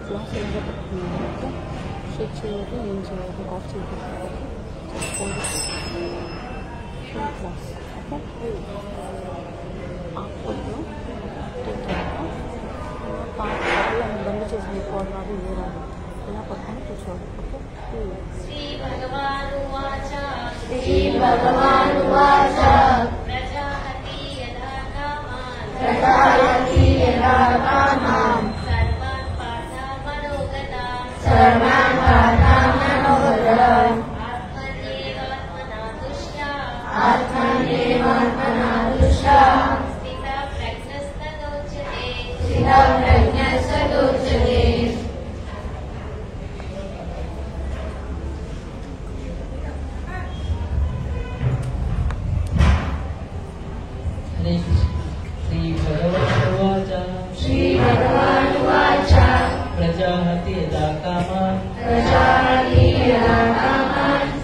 Glass ఏదో పెట్టుకున్నాను. Okay, Sheikh చేయదు, ఏం చేయదు, ఆఫ్ చేయదు. ఓకే, గ్లాస్ ఓకే ఆకుకూరలో పాత్రలను బంద్ చేసిన కూర రాదు, ఏ రాదు, ఇలా పక్కన కూర్చోవాలి. ఓకే, శ్రీ భగవానువాచ ప్రజాపతి యథా కామాన్ సర్వాన్ పార్థా మనోగతాన్ ఆత్మన్యేవాత్మనా తుష్యా స్థితా ప్రజ్ఞస్తదోచ్యతే. శ్రీ భగవానువాచ ప్రజాపతి యథా కామాన్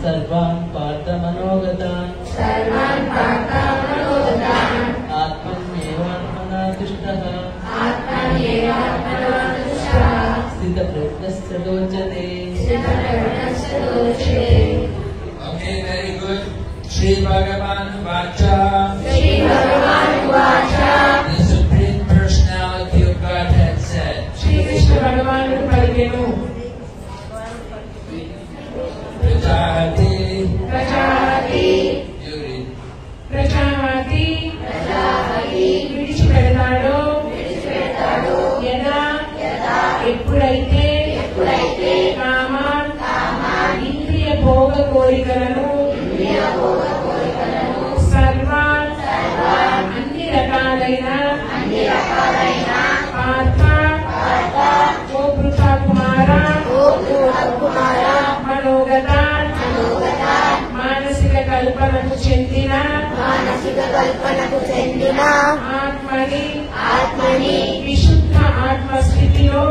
సర్వాన్ పార్థ మనోగతాన్ ఆత్మన్యేవాత్మనా తుష్టః స్థితప్రజ్ఞస్తదోచ్యతే. Okay, very good. Shri Bhagavan-vacha. The Supreme Personality of Godhead said. Shri Krishna భగవానుడు పలికెను. ప్రజాపతి విడిచిపెడతాడో ఎప్పుడైతే కామాన్ ఇంద్రియ భోగ కోరికలను సర్వాన్ అన్ని రకాలైన పార్థ ఓ పృథా కుమార మనోగతాన్ మానసిక కల్పనకు చెందిన ఆత్మని విశుద్ధ ఆత్మస్థితిలో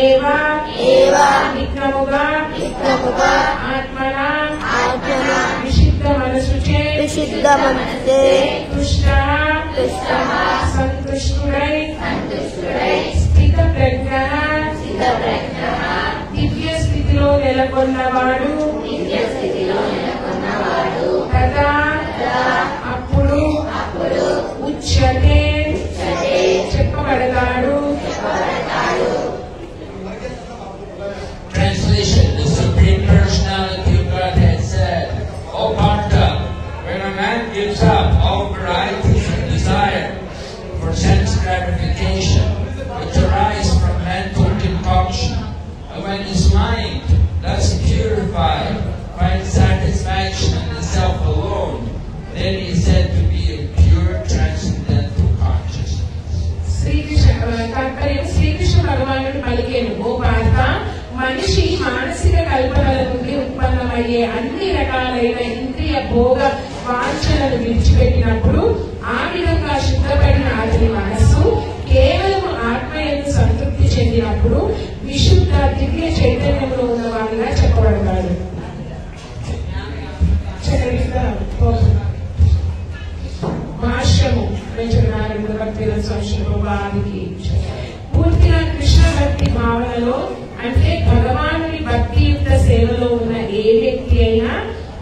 ఏవా నిత్యముగా ఆత్మనా విశుద్ధ మనసుచే సంతుష్టుడై స్థిత ప్రజ్ఞ దివ్య స్థితిలో నెలకొన్నవాడు కదా అప్పుడు ఉచ్యతే చెప్పబడతాడు. Translation: The Supreme Personality of Godhead said, O Partha, when a man gives up all varieties of desire for sense gratification which arise from mental concoction, and when his mind, thus purified, finds satisfaction in the self alone, then he is said to be in pure transcendental consciousness. Srikrishna భగవానుడు పలికేను. ఓ పార్థ, మనిషి మానసిక కల్పనల నుండి ఉత్పన్నమయ్యే అన్ని రకాలైన ఇంద్రియ భోగ వాంఛలను విడిచిపెట్టినప్పుడు, ఆ విధంగా శుద్ధపడిన అతని మనస్సు కేవలం ఆత్మయందు సంతృప్తి చెందినప్పుడు విశుద్ధ దివ్య చైతన్యంలో ఉన్నవాడిగా చెప్పబడతాడు. భాష్యము పూర్తిగా కృష్ణ భక్తి భావనలో, అంటే భగవానుని భక్తియుక్త సేవలో ఉన్న ఏ వ్యక్తి అయినా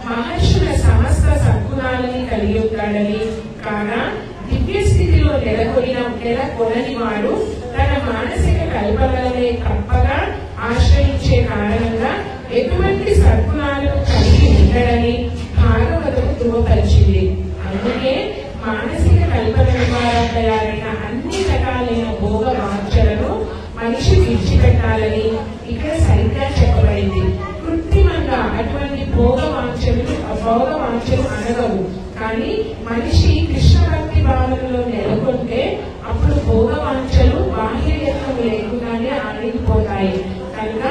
మహర్షుల సమస్త సద్గుణాలని కలిగి ఉంటాడని, కాగా దివ్య స్థితిలో నెలకొనని వాడు తన మానసిక కల్పనలనే తప్పగా ఆశ్రయించే కారణంగా ఎటువంటి సద్గుణాలను కలిగి ఉండడని భాగవతము ధృవపరిచింది. అందుకే మానసిక కల్పన ద్వారా తయారైన అన్ని రకాలైన భోగ వాంఛలను మనిషి విడిచిపెట్టాలని ఇక్కడ సరిగ్గా చెప్పబడింది. కృత్రిమంగా అటువంటి భోగ వాంఛలు అనగవు. కానీ మనిషి కృష్ణ భక్తి భావనలో నెలకొంటే అప్పుడు భోగ వాంఛలు బాహ్య యత్నం లేకుండానే ఆగిపోతాయి. కనుక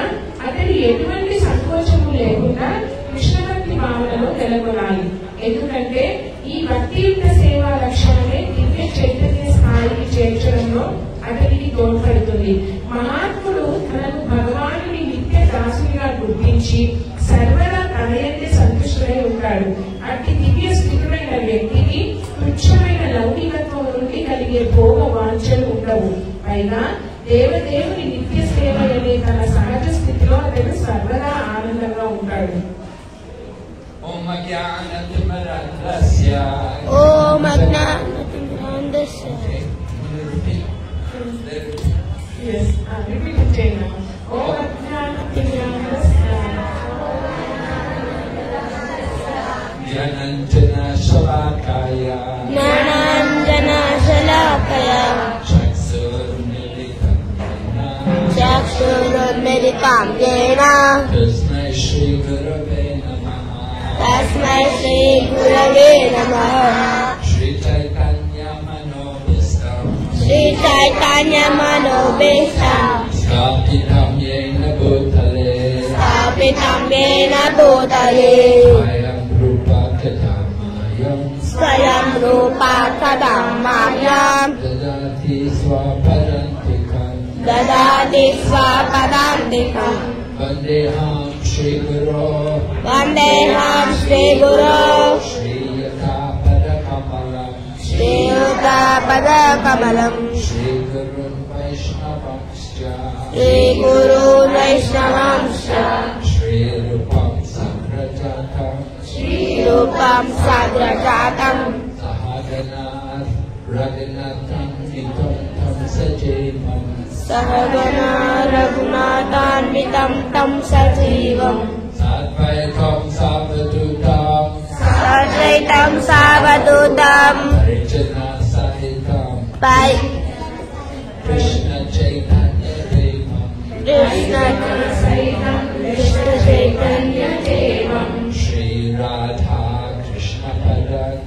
అతని ఎటువంటి సంకోచము లేకుండా కృష్ణ భక్తి భావనలో నెలకొనాలి. ఎందుకంటే ఈ భక్తియుక్త సేవా లక్ష్యమే దివ్య చైతన్య స్థాయికి చేర్చడంలో అతనికి తోడ్పడుతుంది. మహాత్ముడు తనకు భగవానుని నిత్య దాసునిగా గుర్తించి సర్వదా తనయందే సంతుష్టుడై ఉంటాడు. అట్టి దివ్య స్థితుడైన వ్యక్తికి తుచ్చమైన లౌకికత్వం నుండి కలిగే భోగ వాంఛలు ఉండవు. పైగా దేవదేవుని నిత్య సేవ అనే తన సహజ స్థితిలో అతను సర్వదా ఆనందంగా ఉంటాడు. Om Ajnanatimmirandasya. Om Ajnanatimmirandasya. Yes, repeat it again. Om Ajnanatimmirandasya. Jnananjana Shalakaya. Jnananjana Shalakaya. Chakshurunmilitam yena. Tasmai Shri Gurave Namaha. Tasmai Shri Gurave Namaha. Shri Chaitanya Manobhistam. Shri Chaitanya Manobhistam. Sthapitam yena bhutale. Sthapitam yena bhutale. Swayam Rupa Kadamayam. Swayam Rupa Kadamayam. Dadati Swaparantikam. Dadati Swapadantikam. Vandeham Shri Guru. Vandeham Shri Guru. Shri Yathapada Kamalam. Shri Yathapada Kamalam. Shri Guru Vaishnavamsya. Shri Guru Vaishnavamsya. Shri Rupam Sagrajatam. Shri Rupam Sagrajatam. Sahaganath Raghunatham Nitam Tam Sajevam. Sahagana Raghunathanvitam Tam Sajivam. Sadvaitam Savadutam. Sadvaitam Savadutam. Harijana Sahitam. By Krishna Chaitanya Devam. Krishna Chaitanya Devam. Shri Radha Krishna Padan.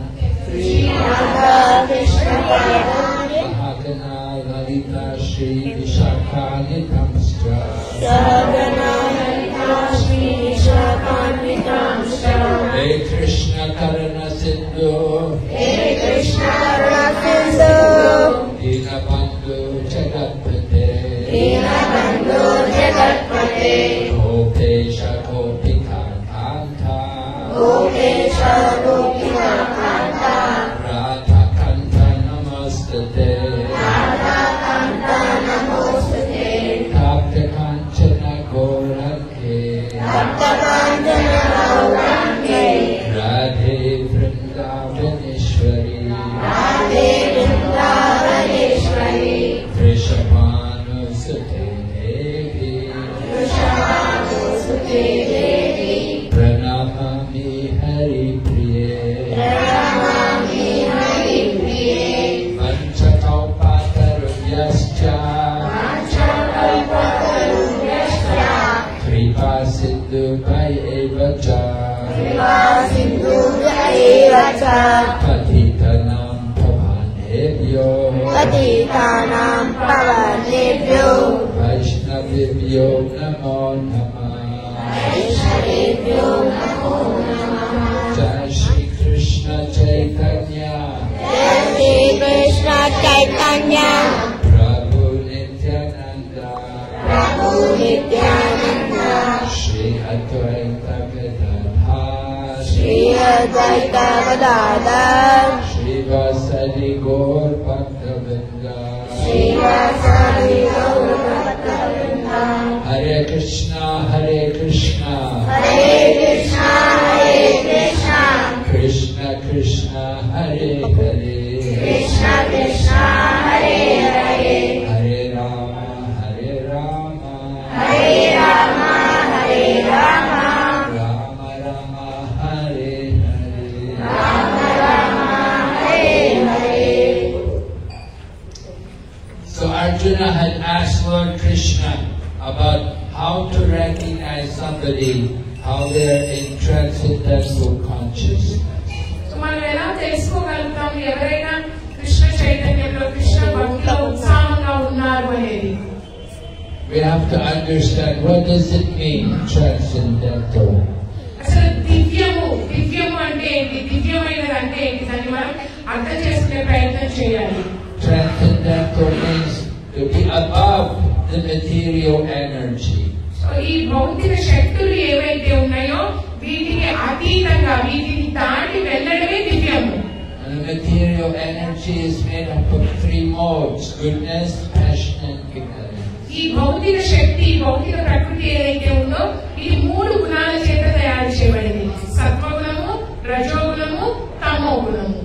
Radha Krishna Padam. Sahagana Lalita Shri Vishakanitamscha. Sahagana Lalita Shri Vishakanitamscha. Hey Krishna Karana Sindhu. Hey Krishna Karuna Sindhu. Dinabandhu Jagatpate. Dinabandhu Jagatpate. Gopesha Gopika Kanta. Gopesha Gopika Kanta. Radha Kanta Namastate. Radha Kanta Namostate. Bhakta Kanchana Gaurake. Bhakta Kanchana Gaurake. Radhe Vrindavaneshwari. Radhe Vrindavaneshwari. Vrishabhanusute Devi. Vrishabhanusute Devi. Pranamami Hari Priye. Pranamami Hari Priye. Panchakalpatarubhyascha. Panchakalpatarubhyascha. Kripa Sindhubhaya cha. Kripa Sindhubhaya cha. Patitanam Pavanebhyo. Patitanam Pavanebhyo. Vaishnavibhyo Namo Namah. Vaishnavibhyo Namo Namah. Jai Shri Krishna Chaitanya. Jai Shri Krishna Chaitanya. Prabhu Nityananda. Prabhu Nityananda. Shri Advaita Gadadhar. Shri Advaita Gadadhar. Shri Vasari Gaur Bhaktavinda. Shri Vasari Gaur Bhaktavinda. Hare Krishna Hare Krishna. Hare Krishna Hare Krishna. Krishna Krishna Hare Hare. Krishna Krishna Hare Hare. Hare Rama Hare Rama. Hare Rama Hare Rama. Rama Rama Hare Hare. Rama Rama Hare Hare. So Arjuna had asked Lord Krishna about how to recognize somebody, how they are in transcendental consciousness. మనం ఎలా తెలుసుకోగలుగుతాం ఎవరైనా కృష్ణ చైతన్యంలో కృష్ణ భక్తిలో ఉత్సాహంగా ఉన్నారు అనేది? We have to understand what does it mean, transcendental. అసలు దివ్యము అంటే ఏంటి, దివ్యమైనది అంటే ఏంటి, దాన్ని మనం అర్థం చేసుకునే ప్రయత్నం చేయాలి. Transcendental means to be above the material energy. So ఈ భౌతిక శక్తులు ఏవైతే ఉన్నాయో వీటికి అతీతంగా, వీటిని దాటి వెళ్ళడమే దివ్యము. And the material energy is made up of three modes: goodness, passion, and ignorance. ఈ భౌతిక శక్తి, భౌతిక ప్రకృతి ఏదైతే ఉందో ఇది 3 గుణాల చేత తయారు చేయబడింది. సత్వగుణము, రజోగుణము, తమో గుణము.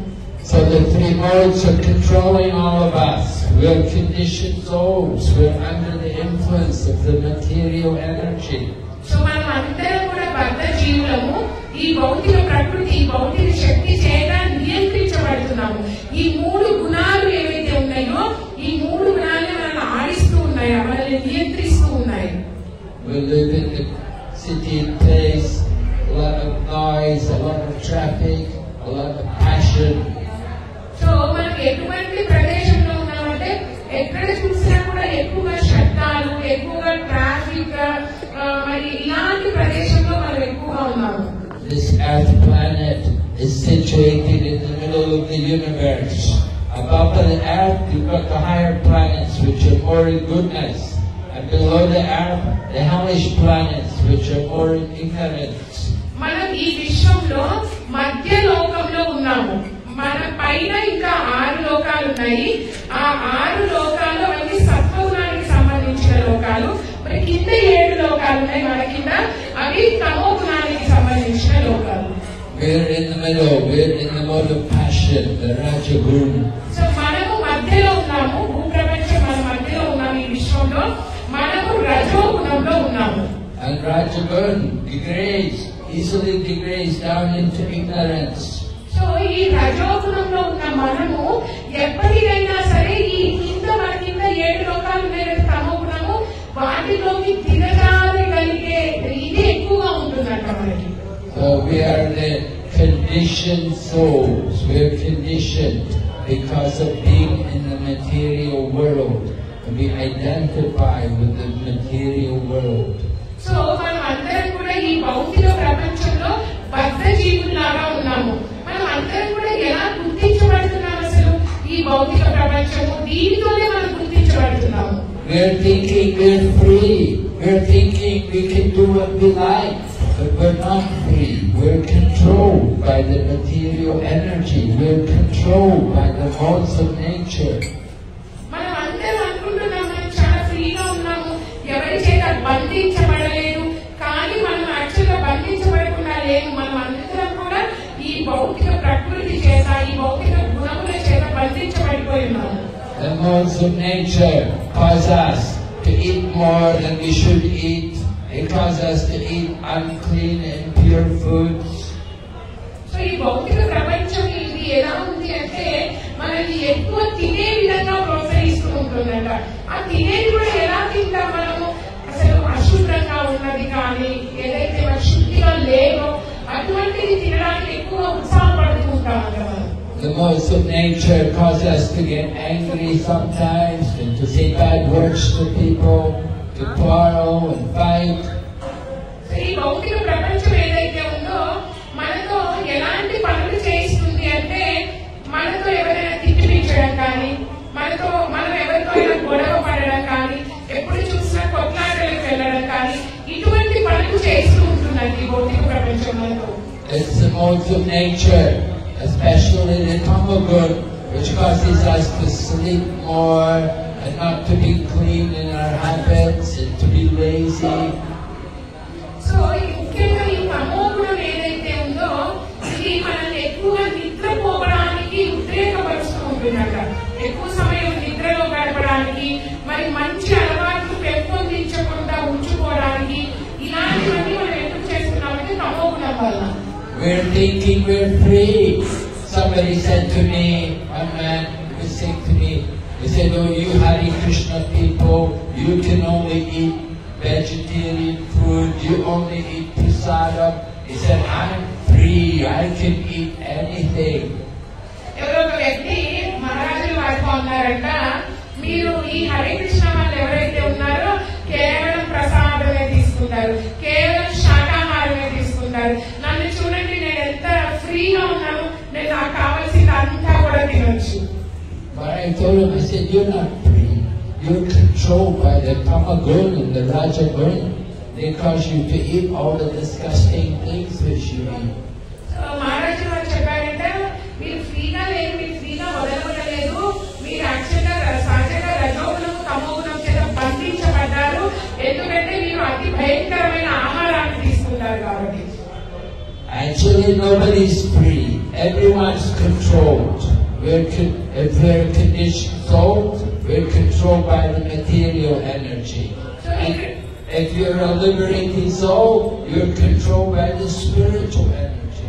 So the 3 modes are controlling all of us. We are conditioned souls. We are under the influence of the material energy. So మనం అందరం కూడా బద్ధ జీవులము. ఈ భౌతిక ప్రకృతి, భౌతిక శక్తి చేత నియంత్రించబడుతున్నాము. ఈ 3 గుణాలు ఏవైతే ఉన్నాయో ఈ 3 గుణాలు మనల్ని ఆడిస్తూ ఉన్నాయి, మనల్ని నియంత్రిస్తూ ఉన్నాయి. We live in the city place, a lot of noise, a lot of traffic, a lot of passion. So మనం ఎటువంటి ప్రదేశంలో ఉన్నామంటే ఎక్కడ చూసినా కూడా ఎక్కువగా శబ్దాలు, ఎక్కువగా ట్రాఫిక్, మరి ఇలాంటి ప్రదేశంలో మనం ఎక్కువగా ఉన్నాము. This Earth planet is situated in the middle of the universe. Above the Earth, you've got the higher planets, which are more in goodness, and below the Earth, the hellish planets, which are more in ignorance. మనం ఈ విశ్వంలో మధ్య లోకంలో ఉన్నాము. మన పైన ఇంకా 6 లోకాలు ఉన్నాయి. ఆ 6 లోకాలు అన్ని సత్వగుణానికి సంబంధించిన లోకాలు. మరి కింద 7 లోకాలు ఉన్నాయి మన కింద, అవి తమో గుణానికి సంబంధించిన లోకాలు. We're in the middle. We're in the mode of passion, the Rajaguna. So మనము మధ్యలో ఉన్నాము. భూప్రపంచం మన మధ్యలో ఉన్నాము. ఈ విశ్వంలో మనము రజోగుణంలో ఉన్నాము. And Rajaguna easily degrades down into ignorance. So ఈ రజోగుణంలో ఉన్న మనము ఎప్పటికైనా సరే ఈ కింద మన కింద 7 లోకాలు ఉన్నాయి, తమో గుణము, వాటిలోకి దిగజారగలిగే ఇది ఎక్కువగా ఉంటుందంట మనకి. So we are the conditioned souls. We are conditioned because of being in the material world. We identify with the material world. So మనం అందరం కూడా ఈ భౌతిక ప్రపంచంలో బద్ధ జీవుల్లాగా ఉన్నాము. మనం అందరం కూడా ఎలా గుర్తించబడుతున్నాం అసలు ఈ భౌతిక ప్రపంచము దీనితోనే మనం గుర్తించబడుతున్నాము. We are thinking we are free. We are thinking we can do what we like. But we're not free. We're controlled by the material energy. We're controlled by the modes of nature. మనం అందరం అనుకుంటున్నాం మనం చాలా ఫ్రీగా ఉన్నాము, ఎవరి చేత బంధించబడలేదు. కానీ మనం యాక్చువల్గా బంధించబడకుండా లేము. మనం అందరం కూడా ఈ భౌతిక ప్రకృతి చేత, ఈ భౌతిక గుణముల చేత బంధించబడిపోయి ఉన్నాము. The modes of nature cause us to eat more than we should eat. They cause us to eat unclean and impure foods. So ఈ భౌతిక ప్రపంచం ఇది ఎలా ఉంది అంటే మనల్ని ఎక్కువ తినే విధంగా ప్రోత్సహిస్తూ ఉంటుందంట. ఆ తినేది కూడా ఎలా తింటాం మనము, అసలు అశుభ్రంగా ఉన్నది కానీ ఏదైతే మన శుద్ధిగా లేదో అటువంటిది తినడానికి ఎక్కువ ఉత్సాహపడుతూ ఉంటాం కదా. The modes of nature cause us to get angry sometimes and to say bad words to people, to quarrel and fight. ఈ భౌతిక ప్రపంచం ఏదైతే ఉందో మనతో ఎలాంటి పనులు చేయిస్తుంది అంటే మనతో ఎవరైనా తిట్టిపించడం కానీ, మనం ఎవరితో అయినా గొడవ పడడం కానీ, ఎప్పుడు చూసినా కొట్లాటలకు వెళ్ళడం కానీ ఇటువంటి పనులు చేస్తూ ఉంటున్నది ఈ భౌతిక ప్రపంచం మనతో. It's the modes of nature, especially the tamoguna, which causes us to sleep more and not to be clean in our habits and to be lazy. So ముఖ్యంగా ఈ తమో గుణం ఏదైతే ఉందో ఇది మనల్ని ఎక్కువగా నిద్రపోవడానికి ఉద్రేకపరుస్తూ ఉంటుందట. ఎక్కువ సమయం నిద్రలో గడపడానికి, మరి మంచి అలవాట్లు పెంపొందించకుండా ఉంచుకోవడానికి ఇలాంటివన్నీ మనం ఎందుకు చేస్తున్నామంటే తమో గుణం వల్ల. We're thinking we're free. Somebody said to me, one man was saying to me, he said, "Oh, you Hare Krishna people, you can only eat vegetarian food, you only eat prasadam." He said, "I'm free, I can eat anything." ఎవరో ఒక వ్యక్తి మహారాజుల వారితో ఉన్నారంట, మీరు ఈ హరే కృష్ణ వాళ్ళు ఎవరైతే ఉన్నారో కేవలం ప్రసాదమే తీసుకుంటారు, కేవలం శాకాహారమే తీసుకుంటారు. నన్ను చూడండి, నేను ఎంత ఫ్రీగా ఉన్నాను, నేను నాకు కావాల్సింది అంతా కూడా తినొచ్చు. But I told him, I said, "You're not free. You're controlled by the tamoguna and the rajaguna. They cause you to eat all the disgusting things which you eat." మహారాజు వారు చెప్పారంటే మీరు ఫ్రీగా లేదు, మీరు ఫ్రీగా వదలబడలేదు, మీరు యాక్చువల్గా సహజంగా రజోగుణం తమోగుణం చేత బంధించబడ్డారు. Today nobody's free. Everyone's controlled. If we're conditioned souls, we're controlled by the material energy. And if you're a liberating soul, you're controlled by the spiritual energy.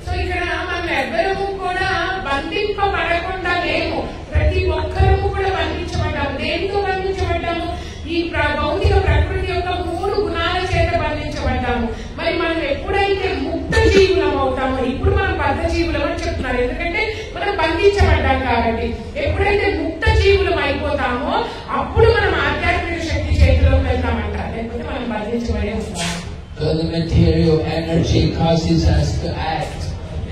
So ఇక్కడ మనం ఎవ్వరము కూడా బంధింపబడకుండా లేము. ప్రతి ఒక్కరము కూడా బంధించబడ్డాము. దేనితో బంధించబడ్డాము? ఈ భౌతిక ప్రకృతి యొక్క 3 గుణాల చేత బంధించబడ్డాము. మరి మనం ఎప్పుడైతే ముక్త జీవులం అవుతామో, ఇప్పుడు మనం బద్ధ జీవులం అని చెప్తున్నారు. ఎందుకంటే మనం బంధించబడ్డాం కాబట్టి. ఎప్పుడైతే ముక్త జీవులం అయిపోతామో అప్పుడు మనం ఆధ్యాత్మిక శక్తి చేతిలోకి వెళ్తామంట. లేకపోతే మనం బంధించబడే ఉంటాం. So the material energy causes us to act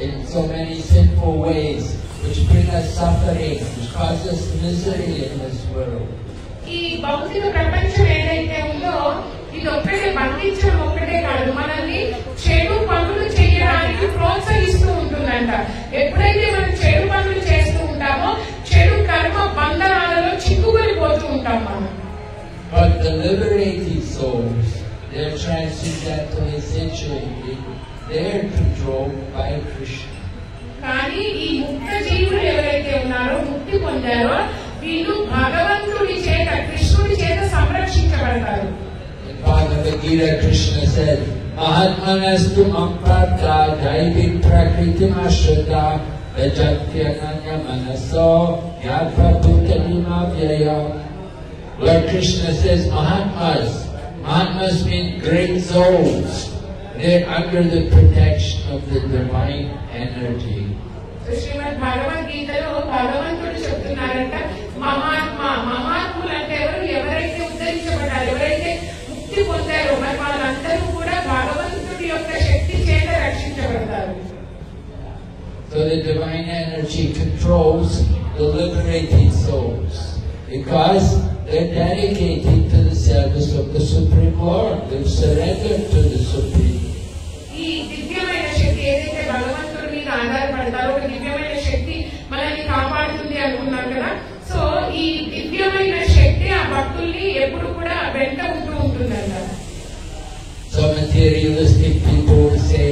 in so many sinful ways, which bring us suffering, which cause us misery in this world. ఈ భౌతిక ప్రపంచం ఏదైతే ఉందో ఇది ఒక్కటే బంధించడం ఒక్కటే కాదు, మనల్ని చెడు పనులు చేయడానికి ప్రోత్సహిస్తూ ఉంటుందంట. ఎప్పుడైతే మనం చెడు పనులు చేస్తూ ఉంటామో చెడు కర్మ బంధనాలలో చిక్కుబడిపోతూ ఉంటాం మనం. But the liberating souls, they're transcendentally situated. They're controlled by Krishna. కానీ ఈ ముక్త జీవులు ఎవరైతే ఉన్నారో, ముక్తి పొందారో, వీళ్ళు భగవంతుడి చేత, కృష్ణుడి చేత సంరక్షించబడతారు. In Bhagavad Gita, Krishna said, Mahatmanastu mamprata jaivik prakritim ashrata vajatyananya manaso yadvabhutanima vyaya. Lord Krishna says, Mahatmas mean great souls. They're under the protection of the divine energy. శ్రీమద్ భగవద్గీతలో భగవంతుడు చెప్తున్నారంట, మహాత్ములు అంటే ఎవరైతే ఉద్ధరించబడ్డారు, ఎవరైతే ముక్తి పొందారో మరి వాళ్ళందరూ కూడా భగవంతుడి యొక్క శక్తి చేత రక్షించబడతారు. So the divine energy controls the liberating souls because they're dedicated to the service of the Supreme Lord. They've surrendered to the Supreme. ఈ దివ్యమైన శక్తి ఏదైతే భగవంతుడి మీద ఆధారపడతారో, ఒక దివ్యమైన శక్తి మనల్ని కాపాడుతుంది అనుకున్నాం కదా. సో ఈ దివ్యమైన శక్తి ఆ భక్తుల్ని ఎప్పుడు కూడా వెంట ఉంటూ ఉంటుందంట. So materialistic people will say,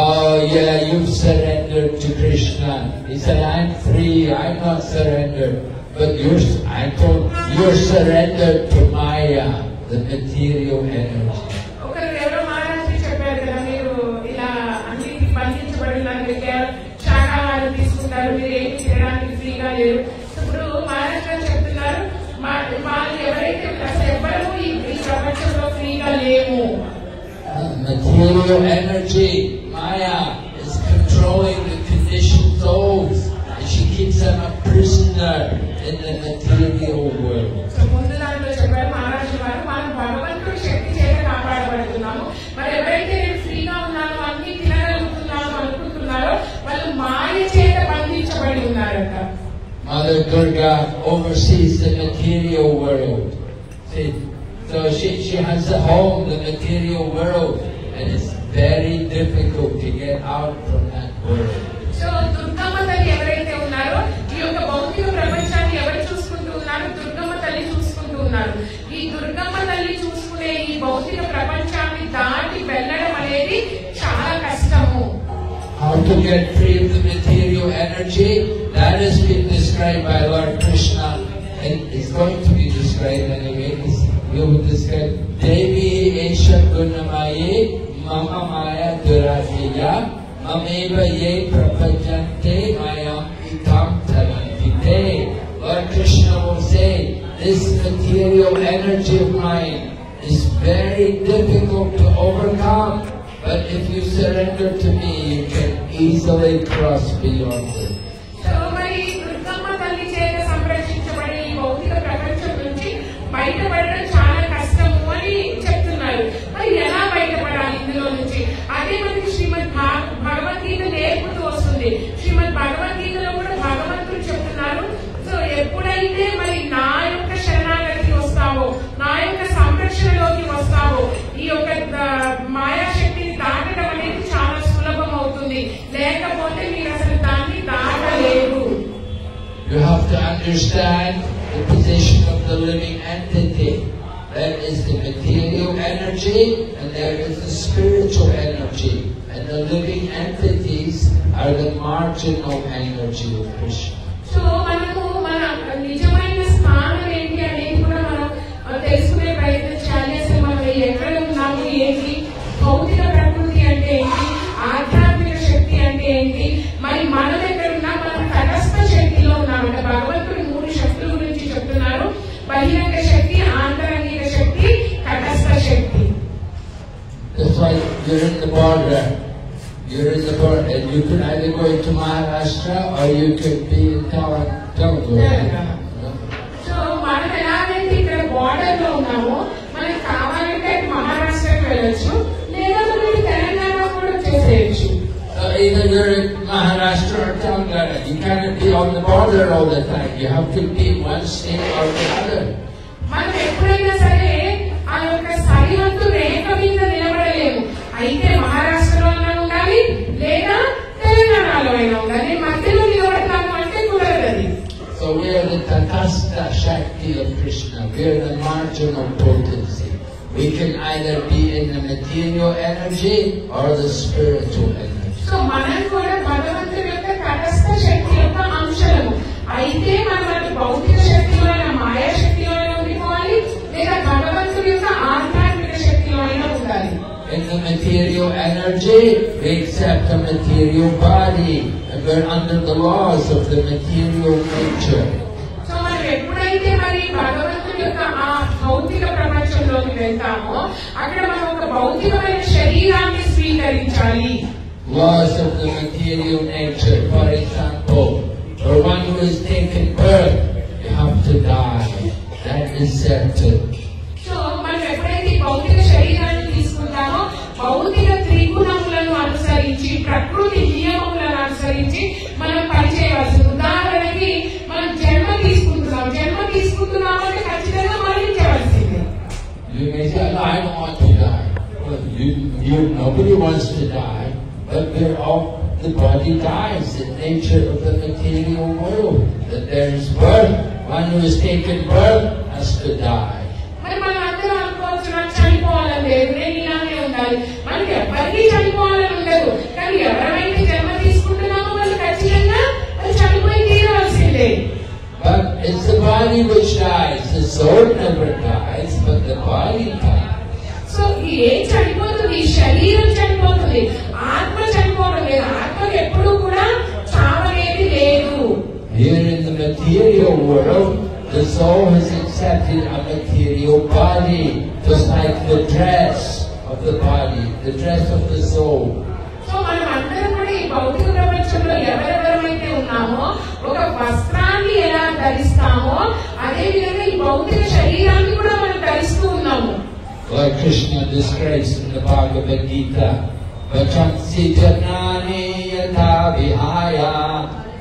oh yeah, you've surrendered to Krishna. He said, I'm free, I'm not surrendered. But you're surrendered to Maya, the material energy. ఒకరు ఎవరో మహారాజు చెప్పారు కదా, మీరు ఇలా అన్నిటికీ బంధించబడినారు, మీరు కేవలం శాకాహారం తీసుకుంటారు, మీరు ఏమి చేయడానికి ఫ్రీగా లేరు. ఇప్పుడు మహారాజు గారు చెప్తున్నారు, వాళ్ళు ఎవరైతే అసలు ఎవ్వరూ ఈ ప్రపంచంలో ఫ్రీగా లేము. Material energy, Maya, is controlling the conditioned souls, and she keeps them a prisoner in the material world. ముందు దాంట్లో చెప్పారు మహారాజు గారు, మనం భగవంతుడి శక్తి చేత కాపాడబడుతున్నాము. మరి ఎవరైతే నేను ఫ్రీగా ఉన్నాను, అన్ని తినగలుగుతున్నాను అనుకుంటున్నారో వాళ్ళు మాయ చేత బంధించబడి ఉన్నారంట. Mother Durga oversees the material world. So she has a home, the material world, and it's very difficult to get out from that world. So Durgamma తల్లి ఎవరైతే ఉన్నారో ఈ యొక్క భౌతిక ప్రపంచాన్ని ఎవరు చూసుకుంటూ ఉన్నారు? దుర్గమ్మ తల్లి చూసుకుంటూ ఉన్నారు. ఈ దుర్గమ్మ తల్లి చూసుకునే ఈ భౌతిక ప్రపంచాన్ని దాటి వెళ్ళడం అనేది చాలా కష్టము. How to get free of the material energy? That has been described by Lord Krishna, and it's going to be described anyway. We will describe Devi Esha Gunamaye Mama Maya Duraviya Mameva Ye Prapajante Mayam Ikam Tarantite. Lord Krishna will say, this material energy of mine is very difficult to overcome. But if you surrender to me, you can easily cross beyond it. So మరి దుర్గమ్మ తల్లి చేత సంరక్షించబడే ఈ భౌతిక ప్రపంచం నుంచి బయటపడడం చాలా కష్టము అని చెప్తున్నారు. మరి ఎలా బయటపడాలి ఇందులో నుంచి? అదే మనకి శ్రీమద్ భగవద్గీత నేర్పుతూ వస్తుంది. శ్రీమద్ భగవద్గీతలో కూడా భగవంతుడు చెప్తున్నారు, సో ఎప్పుడైతే మరి నా యొక్క శరణాగతి వస్తావో, నా యొక్క సంరక్షణలోకి వస్తావో, ఈ యొక్క మాయాశక్తిని దాటడం అనేది చాలా సులభం అవుతుంది. లేకపోతే మీరు అసలు దాన్ని దాటలేరు. You have to understand the position of the living entity. There is the material energy and there is the spiritual energy. And the living entities are the marginal energy of Krishna. So మనము మన నిజమైన స్థానం ఏంటి అనేది కూడా మనం తెలుసుకునే ప్రయత్నం చేయాలి. అసలు మనం ఎక్కడ ఉన్నాము, ఏంటి, భౌతిక ప్రకృతి అంటే ఏంటి, ఆధ్యాత్మిక శక్తి అంటే ఏంటి, మరి మనం ఎక్కడ ఉన్నాం, మనం తటస్థ శక్తిలో ఉన్నామంటే భగవంతుడు 3 శక్తుల గురించి చెప్తున్నారు. బహిరంగ శక్తి, ఆంతరంగిక శక్తి, తటస్థ శక్తి. That's why you're in the border. You're in the border, and you could either go into Maharashtra or you could be in Telugu. So మనం ఎలాగైతే ఇక్కడ బార్డర్ లో ఉన్నామో, మనకి కావాలంటే మహారాష్ట్రకి వెళ్ళొచ్చు, లేదా మనం తెలంగాణ కూడా వచ్చేసేయచ్చు. Either you're in Maharashtra or Telangana. You cannot be on the border all the time. You have to be one state or the other. మనం ఎప్పుడైనా సరే ఆ యొక్క సరిహద్దు రేఖ మీద నిలబడలేము. అయితే మహారాష్ట్రలో అయినా ఉండాలి, లేదా తెలంగాణలో అయినా ఉండాలి. మధ్యలో నిలబడతాము అంటే కుదరదు. So we are the Tatastha Shakti of Krishna. We are the marginal potency. We can either be in the material energy or the spiritual energy. So మనం కూడా భగవంతుడి యొక్క తటస్థ శక్తి యొక్క అంశము. అయితే మనం అది భౌతిక శక్తిలో అయినా, మాయా శక్తిలో అయినా ఉండిపోవాలి, లేదా భగవంతుడి యొక్క ఆధ్యాత్మిక శక్తిలో అయినా ఉండాలి. In the material energy, we accept a material body, and we're under the laws of the material nature. So మనం ఎప్పుడైతే మరి భగవంతుడి యొక్క ఆ భౌతిక ప్రపంచంలోకి వెళ్తామో, అక్కడ మనం ఒక భౌతికమైన శరీరాన్ని స్వీకరించాలి. Laws of the material nature. For example, for one who has taken birth, you have to die. That is certain. So మనం ఎప్పుడైతే భౌతిక శరీరాన్ని తీసుకుంటామో, భౌతిక త్రిగుణములను అనుసరించి, ప్రకృతి నియమములను అనుసరించి మనం పనిచేయవలసింది. ఉదాహరణకి మనం జన్మ తీసుకుంటున్నాం అంటే ఖచ్చితంగా మరణించవలసింది. You may say, "No, I don't want to die." Well, nobody wants to die, but the body dies. The nature of the material world, that there is birth. One who has taken birth has to die. మరి మనం అందరూ అనుకోవచ్చు, నాకు చనిపోవాలని లేదు, నేను ఇలానే ఉండాలి. మనకి ఎవరికి చనిపోవాలని ఉండదు, కానీ ఎవరైతే జన్మ తీసుకుంటున్నామో వాళ్ళు ఖచ్చితంగా చనిపోయి తీరవలసిందే. But it's the body which dies. The soul never dies, but the body dies. So ఏం చనిపోతుంది? శరీరం చనిపోతుంది, ఆత్మ చనిపోవడం లేదు. ఆత్మకి ఎప్పుడు కూడా చావనేది లేదు. Here in the material world, the soul has accepted a material body, just like the dress of the body, the dress of the soul. So మనం అందరం కూడా ఈ భౌతిక ప్రపంచంలో ఎవరెవరైతే ఉన్నామో, ఒక వస్త్రాన్ని ఎలా ధరిస్తామో అదే విధంగా ఈ భౌతిక శరీరాన్ని కూడా మనం ధరిస్తూ ఉన్నాము. Like Krishna describes in the Bhagavad Gita, "Vachansi janani yatha vihaya,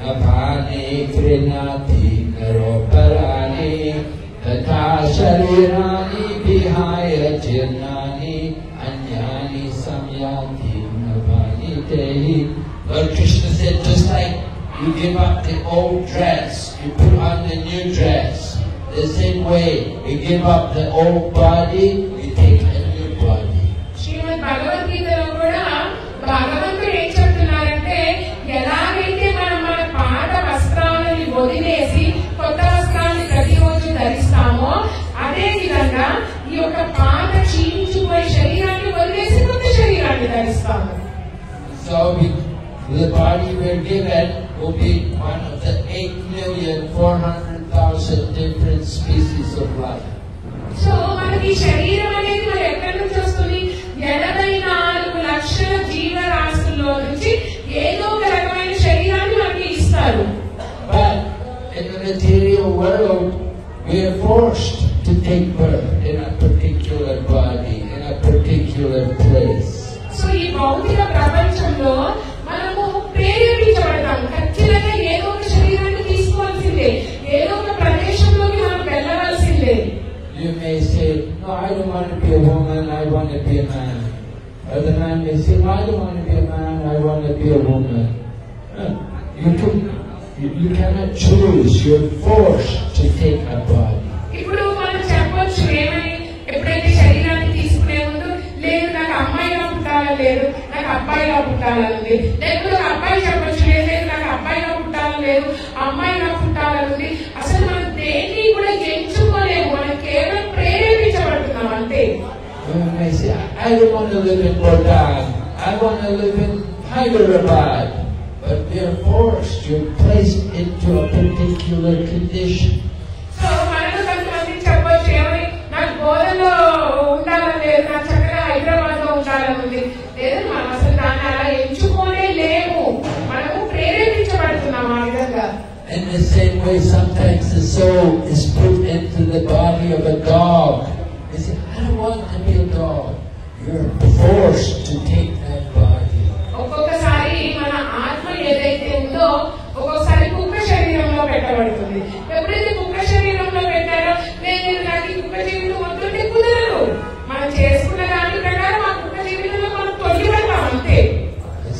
nabhani krinati naroparani, tata sharirani vihaya jirnani, anyani samyati nabhani tehi." Lord Krishna said, just like you give up the old dress, you put on the new dress. The same way, we give up the old body, we take a new body. శ్రీమద్ భగవద్గీతలో కూడా భగవంతుడు ఏం చెప్తున్నారంటే, ఎలాగైతే మనం మన పాత వస్త్రాలని వదిలేసి కొత్త వస్త్రాన్ని ప్రతిరోజు ధరిస్తామో, అదే విధంగా ఈ యొక్క పాత క్షీణించిపోయే శరీరాన్ని వదిలేసి కొత్త శరీరాన్ని ధరిస్తాము. So the body we're given will be one of the 8,400,000 different species of life. So మనకి శరీరం అనేది మరి ఎక్కడి నుంచి వస్తుంది? 84 లక్షల జీవరాశుల్లో నుంచి ఏదో ఒక రకమైన శరీరాన్ని మనకి ఇస్తారు. But in the material world, we are forced to take birth in a particular body, in a particular place. So ఈ భౌతిక ప్రపంచంలో మనము ప్రేరేపించబడతాము. ఖచ్చితంగా ఏదో ఒక శరీరాన్ని తీసుకోవాల్సిందే, ఏదో ఒక ప్రదేశంలోకి మనం వెళ్ళవలసిందే. You may say, "No, I don't want to be a woman, I want to be a man." Or the man may say, "No, I don't want to be a man, I want to be a woman." You cannot choose, you're forced to take a body. ఇప్పుడు మనం చెప్పొచ్చు ఏమని, ఎప్పుడైతే శరీరాన్ని తీసుకునే ముందు, లేదు నాకు అమ్మాయిగా పుట్టాలని లేదు, నాకు అబ్బాయి అబ్బాయిగా పుట్టాలనుంది. లేకపోతే ఒక అబ్బాయి చెప్పొచ్చు, లేదు నాకు అబ్బాయిగా పుట్టాలని లేదు, అమ్మాయిగా పుట్టాలనుంది. అసలు మనం దేన్ని కూడా ఎంచుకోలేము, మనం కేవలం ప్రేరేపించబడుతున్నాం అంతే. I say, I don't want to live in Bhutan, I want to live in Hyderabad. But we are forced, you're placed into a particular condition. So మనలో కొంతమంది చెప్పొచ్చు, ఏమని నాకు బోధనలో ఉండాలని లేదు, నాకు చక్కగా హైదరాబాద్ లో ఉండాలని ఉంది. లేదు, మనం అసలు దాన్ని అలా ఎంచుకోనే లేము, మనము ప్రేరేపించబడుతున్నాం ఆ విధంగా. In the same way, sometimes the soul is put into the body of a dog. You say, I don't want to be a dog. You're forced to take that body. ఒక్కొక్కసారి మన ఆత్మ ఏదైతే ఉందో ఒక్కొక్కసారి కుక్క శరీరంలో పెట్టబడుతుంది. ఎప్పుడైతే కుక్క శరీరంలో పెట్టారో, నేను నాకు ఈ కుక్క జీవితం వద్దంటే కుదరదు. మనం చేసుకున్న దాని ప్రకారం ఆ కుక్క జీవితంలో మనం తొలిపడతాం అంతే.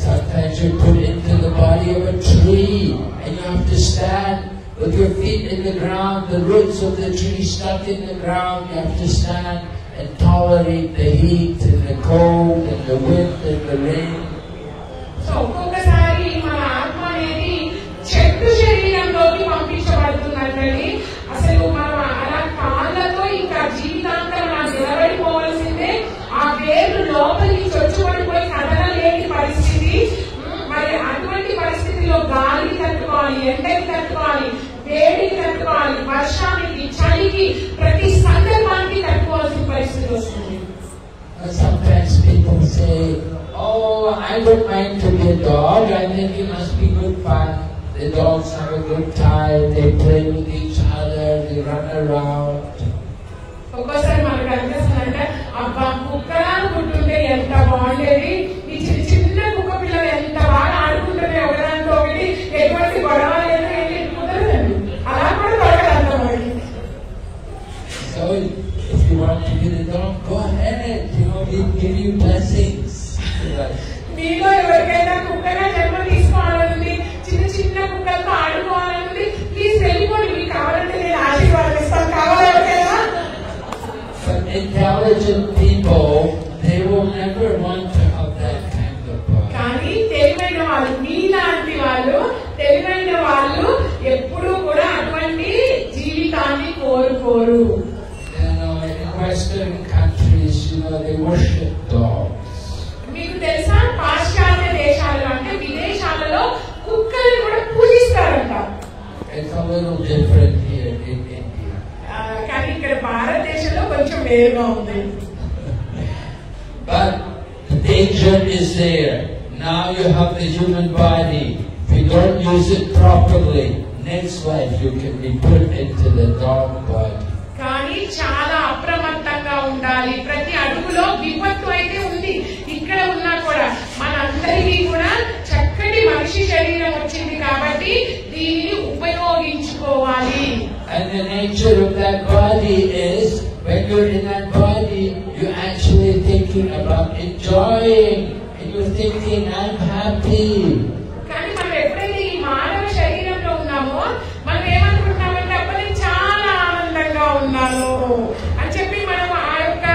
Sometimes you're put into the body of a tree and you have to stand with your feet in the ground, the roots of the tree stuck in the ground. You have to stand and tolerate the heat and the cold and the wind and the rain. So ఒక్కొక్కసారి మన ఆత్మ అనేది చెట్టు శరీరంలోకి పంపించబడుతున్నట్లని, అసలు మనం అలా కాళ్ళతో ఇంకా జీవితాంతం మనం నిలబడిపోవలసిందే. ఆ వేరు లోపలికి చొచ్చుబడిపోయి కదలలేని పరిస్థితి. మరి అటువంటి పరిస్థితిలో గాలికి తట్టుకోవాలి, ఎండకి తట్టుకోవాలి, వేడికి తట్టుకోవాలి, వర్షానికి, చలికి, ప్రతి సందర్భానికి తట్టుకోవాల్సిన పరిస్థితి వస్తుంది. Sometimes people say, oh, I don't mind to be a dog. I think it must be good fun. The dogs have a good time. They play with each other. They run around. ఒక్కోసారి మనకు అనిపిస్తుందంటే, అబ్బా కుక్కలా పుట్టుంటే ఎంత బాగుండేది, ఈ చిన్న చిన్న కుక్క పిల్లలు ఎంత బాగా ఆడుకుంటున్నాయి ఒకదానితో ఒకటి, ఎటువంటి గొడవ లేదు, ఏంటి కుదరదండి. అలా కూడా దొరకదు మనకి. So, if you want to be the dog, go ahead. We give you blessings. మీలో ఎవరికైనా కుక్కగా జన్మ తీసుకోవాలనుంది, చిన్న చిన్న కుక్కలతో ఆడుకోవాలనుంది, ప్లీజ్ వెళ్ళిపోండి. మీకు కావాలంటే నేను ఆశీర్వాదం ఇస్తాను. కావాలి ఎవరికైనా? But intelligent people, they will never want to have that kind of body. కానీ తెలివైన వాళ్ళు, మీలాంటి వాళ్ళు, తెలివైన వాళ్ళు ఎప్పుడూ కూడా అటువంటి జీవితాన్ని కోరుకోరు. In Western countries, they worship dogs. మీకు తెలుసా, పాశ్చాత్య దేశాలు అంటే విదేశాలలో కుక్కల్ని కూడా పూజిస్తారంట. It's a little different here in India. కానీ ఇక్కడ భారతదేశంలో కొంచెం వేరుగా ఉంది. But the danger is there. Now you have the human body. If you don't use it properly, next life you can be put into the dog body. కానీ చాలా అప్రమత్తంగా ఉండాలి. ప్రతి అడుగులో విపత్తు అయితే ఉంది. ఇక్కడ ఉన్నా కూడా మనందరికీ కూడా చక్కటి మనిషి శరీరం వచ్చింది కాబట్టి దీనిని ఉపయోగించుకోవాలి. And the nature of that body is, when you're in that body, you're actually thinking about enjoying, and you're thinking, I'm happy. కానీ మనం ఎప్పుడైతే ఈ మానవ శరీరంలో ఉన్నామో, మనం ఏమనుకుంటున్నామంటే, అప్పుడు నేను చాలా ఆనందంగా ఉన్నాను అని చెప్పి మనం ఆ యొక్క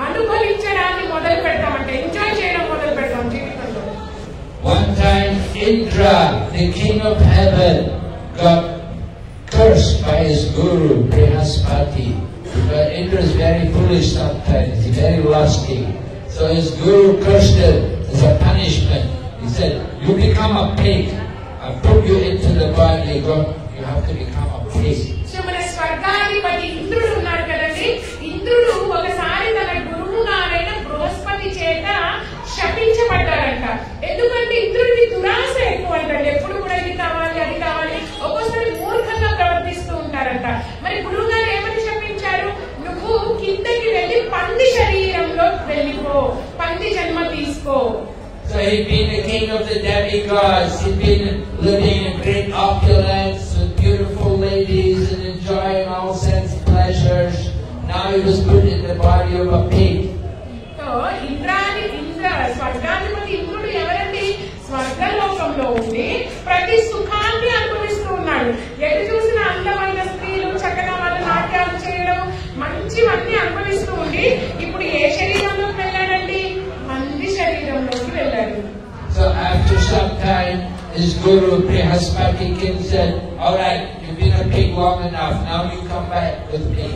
అనుభవించడాన్ని మొదలు పెడతామంటే, ఎంజాయ్ చేయడం మొదలు పెడతాం జీవితంలో. One time, Indra, the king of heaven, got cursed by his guru, Brihaspati. But Indra is very foolish sometimes, he's very lusty. So his guru cursed him as a punishment. He said, you become a pig. I'll put you into the body. You have to become a pig. So మన స్వర్గాధిపతి ఇంద్రుడు ఉన్నాడు కదండి, ఇంద్రుడు ఒకసారి తన గురువు గారైన బృహస్పతి చేత శపించబడ్డారంట. ఎందుకంటే ఇంద్రుడికి దురాశ ఎక్కువ అంటండి. ఎప్పుడు కూడా ఇది కావాలి, అది కావాలి, ఒక్కోసారి మూర్ఖంగా ప్రవర్తిస్తూ ఉంటారంట. మరి గురువు గారు ఏమని శపించారు, నువ్వు కిందకి వెళ్ళి పంది శరీరంలో వెళ్ళిపో, పంది జన్మ తీసుకో. So he'd been the king of the demigods. He'd been living in great opulence with beautiful ladies and enjoying all sense pleasures. Now he was put in the body of a pig. So స్వర్గాధిపతి ఇంద్రుడు ఎవరండి? స్వర్గలోకంలో ఉండి ప్రతి సుఖాన్ని అనుభవిస్తూ ఉన్నాడు. ఎటు చూసిన అందమైన స్త్రీలు, చక్కగా వాళ్ళు నాట్యాలు చేయడం, మంచివన్నీ అనుభవిస్తూ ఉండి ఇప్పుడు ఏ శరీరంలోకి వెళ్ళాడండి? మంది శరీరంలోకి వెళ్ళాడు. sometime, his guru Brihaspati King said, all right, you've been a pig long enough, now you come back with me.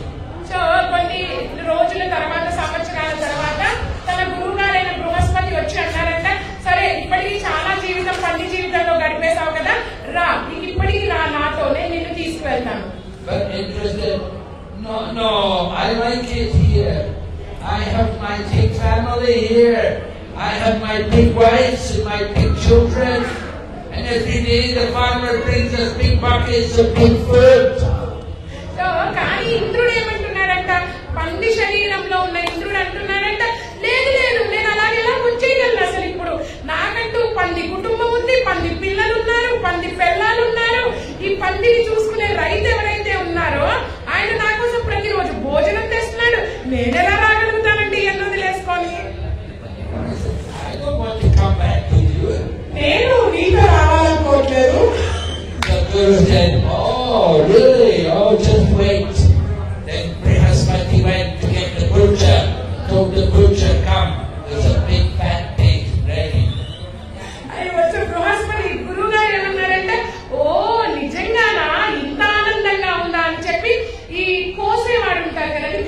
So కొన్ని రోజుల తర్వాత సంవత్సరాల తర్వాత తన గురువు గారైన బృహస్పతి వచ్చి అన్నారంట, సరే ఇప్పటికీ చాలా జీవితం పంది జీవితంలో గడిపేశావు కదా, రా ఇప్పటికీ రా నాతో, నేను నిన్ను తీసుకువెళ్తాను. But Indra said, no, I like it here. I have my big family here. I have my big wives and my big children. And every day the farmer brings us big buckets of big food. So కానీ ఇంద్రుడు ఏమంటున్నాడంట, పంది శరీరంలో ఉన్న ఇంద్రుడు అంటున్నాడంట, లేదు లేదు నేను అలాగే ఎలా వచ్చేయగలను, అసలు ఇప్పుడు నాకంటూ పంది కుటుంబం ఉంది, పంది పిల్లలు ఉన్నారు, పంది పిల్లలు ఉన్నారు, ఈ పందిని చూసుకునే రైతు ఎవరైతే ఉన్నారో ఆయన నా కోసం ప్రతిరోజు భోజనం తెస్తున్నాడు, నేను ఎలా రాగలుగుతానండి ఎన్ని వదిలేసుకొని. నేను నీతో రావాలనుకోవట్లేదు. The Guru said, oh really? Oh, just wait. Then Brihaspati went to get the butcher. Told the butcher, come, there's a big fat pig ready. ఆయన వచ్చే బృహస్పతి గురువు గారు ఏమన్నారంటే, ఓ నిజంగానా ఇంత ఆనందంగా ఉందా అని చెప్పి ఈ కోసేవాడు ఉంటారు కదండి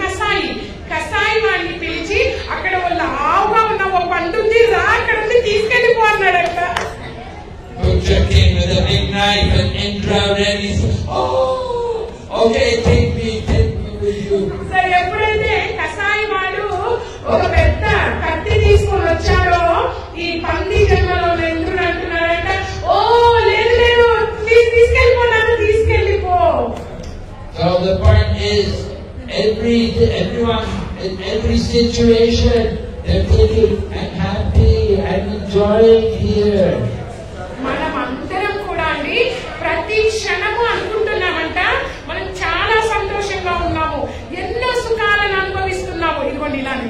కసాయి వాడిని పిలిచి అక్కడ వాళ్ళ ఆవుగా ఉన్న ఓ పండుంది రా అక్కడ ఉంది తీసుకెళ్ళిపో అన్నాడంట. Butcher came with a big knife and Indra ran. He said, oh, okay, take me with you. So ఎప్పుడైతే కసాయి వాడు ఒక పెద్ద కత్తి తీసుకొని వచ్చాడో ఈ పంది జన్మలో ఉన్న ఇంద్రుడు అంటున్నాడంట, ఓ లేదు లేదు తీసుకెళ్ళిపో. So the point is, everyone in every situation, they're taking and happy and enjoying here. మనం అందరం కూడా అండి ప్రతి క్షణము అనుకుంటున్నామంట మనం చాలా సంతోషంగా ఉన్నాము, ఎన్నో సుఖాలను అనుభవిస్తున్నాము. ఇదిగోండి ఇలానే.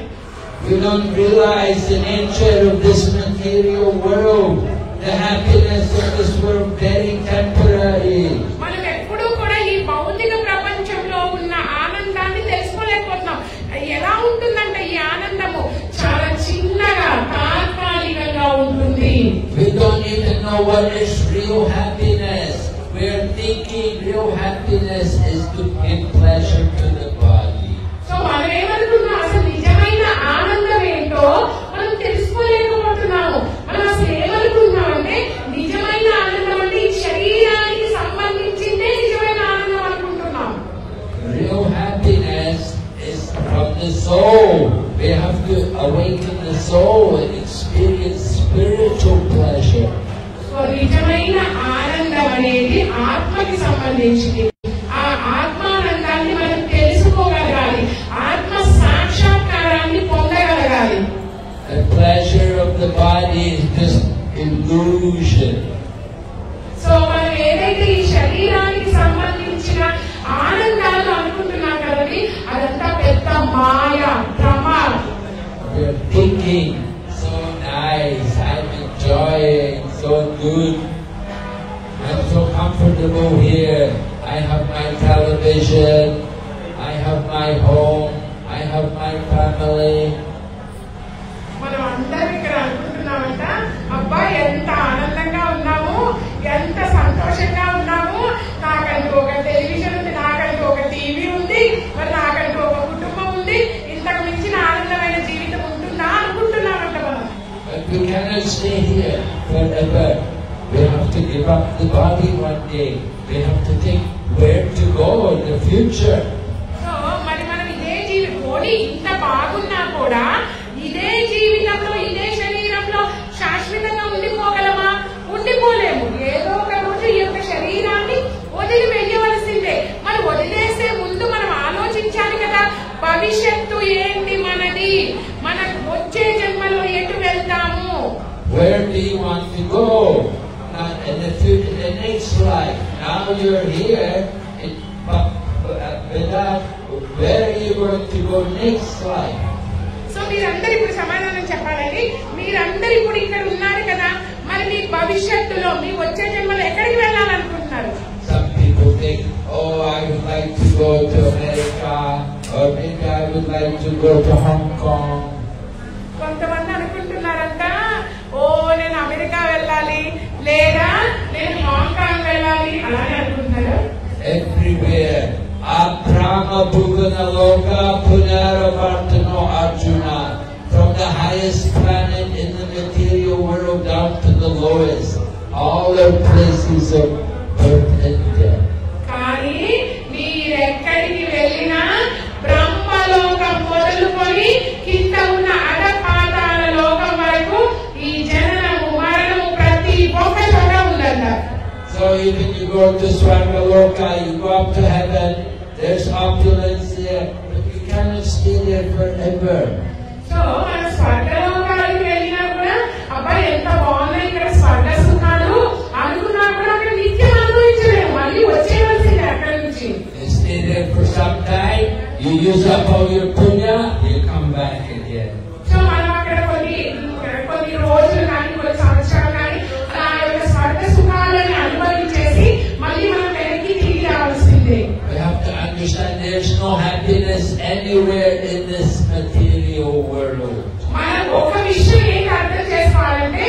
You don't realize the nature of this material world. The happiness of this world very temporary. మనం ఎప్పుడూ కూడా ఈ భౌతిక ప్రపంచంలో ఉన్న ఆనందాన్ని తెలుసుకోలేకపోతున్నాం. ఎలా ఉంటుందంటే ఈ ఆనందము చాలా చిన్నగా తాత్కాలికంగా ఉంటుంది. We don't even know what is real happiness. We are thinking real happiness is to give pleasure to the body. So మనం ఏమనుకున్నాం, అసలు నిజమైన ఆనందం ఏంటో మనం తెలుసుకోలేకపోతున్నాము. మనం అసలు ఏమనుకున్నామంటే నిజమైన ఆనందం అంటే ఈ శరీరానికి సంబంధించిందే నిజమైన ఆనందం అనుకుంటున్నాం. Real happiness is from the soul. We have to awaken the soul and experience spiritual pleasure. So నిజమైన ఆనందం అనేది ఆత్మకి సంబంధించింది. ఆ ఆత్మానందాన్ని మనం తెలుసుకోగలగాలి, ఆత్మ సాక్షాత్కారాన్ని పొందగలగాలి. The pleasure of the body is just illusion. So మనం ఏదైతే ఈ శరీరానికి సంబంధించిన ఆనందాలు అనుకుంటున్నాం కదండి, అదంతా పెద్ద మాయ భ్రమ. We are thinking so nice, I'm enjoying, so good. I'm so comfortable here. I have my television, I have my home, I have my family. మనం అందరం ఇక్కడ అనుకుంటున్నామంట, అబ్బా ఎంత ఆనందంగా ఉన్నాము, ఎంత సంతోషంగా ఉన్నాము, నాకంటూ ఒక టెలివిజన్ ఉంది, నాకంటూ ఒక టీవీ ఉంది, మరి నాకంటూ ఒక కుటుంబం ఉంది, ఇంతకు మించిన ఆనందమైన జీవితం ఉంటుందా అనుకుంటున్నామంట మనం. But we cannot stay here forever. We have to give up the body one day. We have to think where to go in the future. So మరి మనం ఇదే పోనీ ఇంత బాగున్నా కూడా ఇదే జీవితంలో ఇదే శరీరంలో శాశ్వతంగా ఉండిపోగలమా? ఉండిపోలేము. ఏదో ఒక రోజు ఈ యొక్క శరీరాన్ని వదిలి వెళ్ళవలసిందే. మరి వదిలేసే ముందు మనం ఆలోచించాలి కదా, భవిష్యత్తు ఏంటి మనది, మన వచ్చే జన్మలో ఎటు వెళ్తాము. Where do you want to go? In the future, the next life. Now you're here, but where are you going to go next life? So మీరందరూ ఇప్పుడు సమాధానం చెప్పాలండి. మీరందరూ ఇప్పుడు ఇక్కడ ఉన్నారు కదా, మరి మీ భవిష్యత్తులో మీ వచ్చే జన్మలో ఎక్కడికి వెళ్ళాలనుకుంటున్నారు? Some people think, oh, I would like to go to America, or maybe I would like to go to Hong Kong. కొంతమంది అనుకుంటున్నారంట, ఓ నేను అమెరికా వెళ్ళాలి, వెళ్ళాలి లేదా నేను హాంకాంగ్ వెళ్ళాలి అలానే అనుకుంటున్నాడు. Everywhere. Abrahma Bhuvana Loka Punaravartano Arjuna. From the highest planet in the material world down to the lowest. All are places of birth and death. కానీ మీరెక్కడికి వెళ్ళినా బ్రహ్మలోకం మొదలుకొని కింద ఉన్న అధపాతాళ లోకం వరకు ఈ జననము మరణము ప్రతి ఒక్క చోట ఉందంట. So even you go to Swargaloka, you go up to heaven, there's opulence there, but you cannot stay there forever. So మన స్వర్గలోకాలకు వెళ్ళినా కూడా అబ్బాయి ఎంత బాగున్నాయి ఇక్కడ స్వర్గ సుఖాలు అనుకున్నా కూడా అక్కడ నిత్యం అనుభవించలేము, మళ్ళీ వచ్చేవలసిందే అక్కడి నుంచి. You stay there for some time, you use up all your punya, you come back again. So మనం అక్కడ కొన్ని రోజులు కానీ కొన్ని సంవత్సరాలు కానీ ఆ యొక్క స్వర్గ సుఖాలను అనుభవించేసి మళ్ళీ మనం వెనక్కి తిరిగి రావాల్సిందే. We have to understand there's no happiness anywhere in this material world. మనం ఒక విషయం ఏంటి అర్థం చేసుకోవాలంటే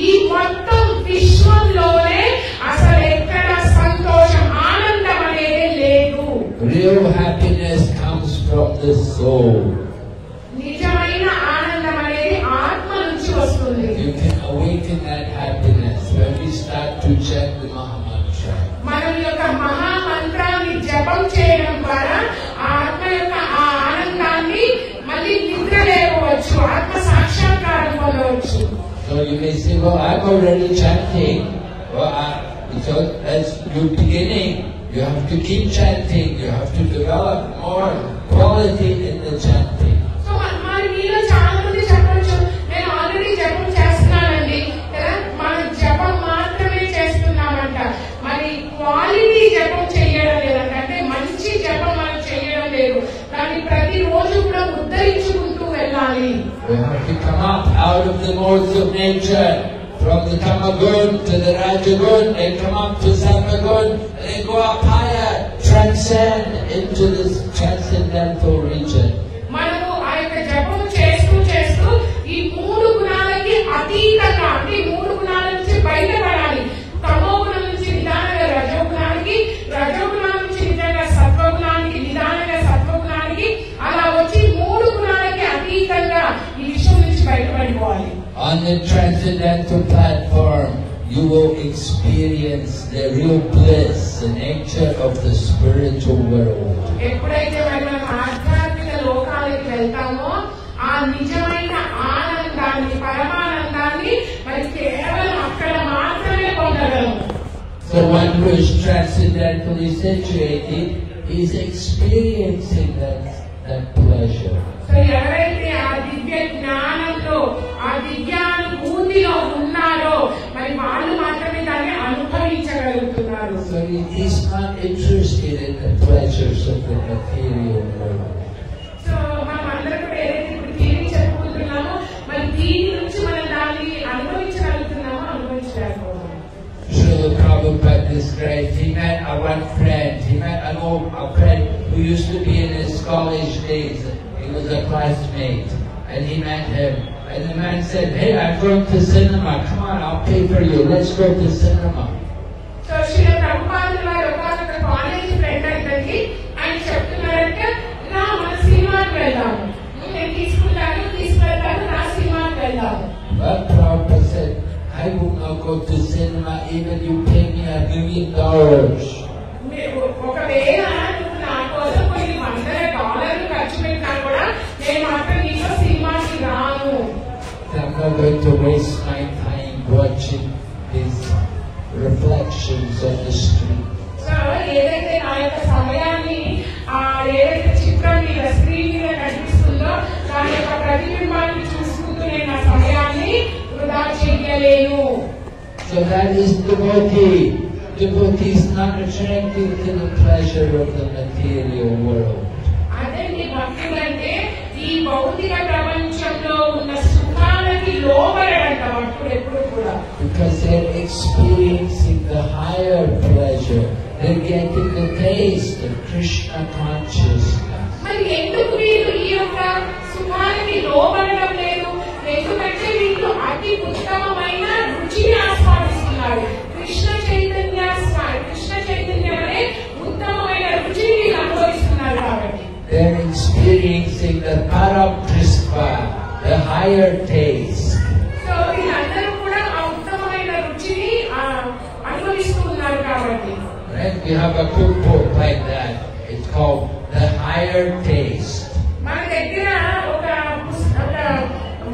ఈ మొత్తం విశ్వంలోనే అసలు ఎక్కడ సంతోషం ఆనందం అనేది లేదు. Real happiness comes from the soul. నిజమైన ఆనందం అనేది ఆత్మ నుంచి వస్తుంది. You can awaken that happiness when we start to chant the Mahamantra. మనం యొక్క మహామంత్రాన్ని జపం చేయడం ద్వారా ఆత్మ యొక్క ఆ ఆనందాన్ని మళ్ళీ నిద్ర లేవచ్చు, ఆత్మ సాక్షాత్కారం పొందవచ్చు. So you may say, well, I'm already chanting. Well, so that's your beginning. You have to keep chanting. You have to develop more quality in the chanting. So మరి మీలో చాలా మంది చెప్పవచ్చు, నేను ఆల్రెడీ జపం చేస్తున్నానండి కదా, మనం జపం మాత్రమే చేస్తున్నామంట, మరి క్వాలిటీ జపం చేయడం లేదంట, అంటే మంచి జపం మనం చేయడం లేదు, దాన్ని ప్రతిరోజు కూడా ఉద్ధరించుకుంటూ వెళ్ళాలి. We have to come up out of the modes of nature. From the Tamagun to the Rajagun, they come up to Sattvagun, and they go up higher, transcend into this transcendental region. మనము ఆ యొక్క జపం చేస్తూ చేస్తూ ఈ మూడు గుణాలకి అతీతంగా, అంటే మూడు గుణాల నుంచి బయటపడాలి. తమో గుణం నుంచి నిదానంగా రజోగుణానికి, రజోగుణాల నుంచి నిజంగా సత్వగుణానికి, నిదానంగా సత్వగుణానికి, అలా వచ్చి మూడు గుణాలకి అతీతంగా ఈ విషయం నుంచి బయటపడిపోవాలి. On the transcendental platform, you will experience the real bliss, the nature of the spiritual world. ఎప్పుడైతే మనం ఆధ్యాత్మిక లోకాలకు వెళ్తామో ఆ నిజమైన ఆనందాన్ని, పరమానందాన్ని మరి కేవలం అక్కడ మాత్రమే పొందగలము. So one who is transcendentally situated is experiencing that pleasure. So ఎవరైతే ఆ దివ్య జ్ఞానంలో, ఆ దివ్యానుభూతిలో ఉన్నారో మరి వాళ్ళు మాత్రమే దాన్ని అనుభవించగలుగుతున్నారు. So he is not interested in the pleasures of the material world. So మనం అందరం కూడా ఏదైతే ఇప్పుడు థియరీ చెప్పుకుంటున్నామో మరి దీని నుంచి మనం దాన్ని అనుభవించగలుగుతున్నామో అనుభవించలేకపోతున్నాం. Srila Prabhupada described, he met one friend, a friend who used to be in his college days. He was a classmate, and he met him. And the man said, hey, I'm going to cinema. Come on, I'll pay for you. Let's go to cinema. So Shri ప్రభుపాదుల వారు ఒక college friend అయితే ఆయన చెప్తున్నారంటే నా మన సినిమాకి వెళ్దాము, నేను తీసుకెళ్తాను నా సినిమాకి వెళ్దాము. But Prabhupada said, I will not go to cinema even you pay me $1 million. ఒకవేళ నువ్వు నా కోసం కొన్ని $100 ఖర్చు పెట్టినా కూడా నేను మాత్రం నీతో సినిమాకి రాను. I'm not going to waste my time watching these reflections on the street. So ఏదైతే నా యొక్క సమయాన్ని ఏదైతే చిత్రం మీద స్క్రీన్ మీద కనిపిస్తుందో దాని యొక్క ప్రతిబింబాన్ని చూసుకుంటూ నేను నా సమయాన్ని వృధా చేయలేను. So that is devotee. Devotee is not attracted to the pleasure of the material world. అదే నీ భక్తులు అంటే ఈ భౌతిక ప్రపంచంలో ఉన్న సుఖాలకి లోబడడంట భక్తులు ఎప్పుడు కూడా. Because they're experiencing the higher pleasure. They're getting the taste of Krishna consciousness. మరి ఎందుకు వీళ్ళు ఈ యొక్క సుఖానికి లోబడడం లేదు? ఎందుకంటే వీళ్ళు అతి ఉత్తమమైన రుచిని ఆస్వాదిస్తున్నారు. experiencing the Parabristva, the higher taste. So వీళ్ళందరూ కూడా ఆ ఉత్తమమైన రుచిని అనుభవిస్తూ ఉన్నారు కాబట్టి. Right? We have a cookbook like that. It's called the higher taste. మన దగ్గర ఒక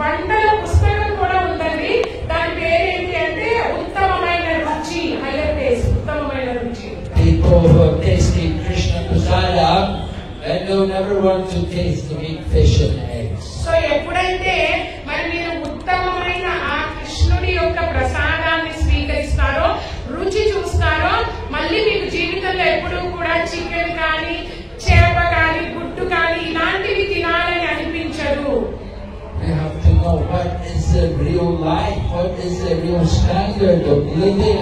వంటల పుస్తకం కూడా ఉందండి. దాని పేరు ఏంటి అంటే ఉత్తమమైన రుచి, హైయర్ టేస్ట్, ఉత్తమమైన రుచి. People who have tasted Krishna Prasada, and they'll never want to taste the meat, fish and eggs. So ఎప్పుడైతే మరి మీరు ఉత్తమమైన ఆ కృష్ణుడి యొక్క ప్రసాదాన్ని స్వీకరిస్తారో, రుచి చూస్తారో, మళ్ళీ మీకు జీవితంలో ఎప్పుడూ కూడా చికెన్ కానీ, చేప కానీ, గుడ్డు కానీ ఇలాంటివి తినాలని అనిపించదు. We have to know what is the real life, what is the real standard of living.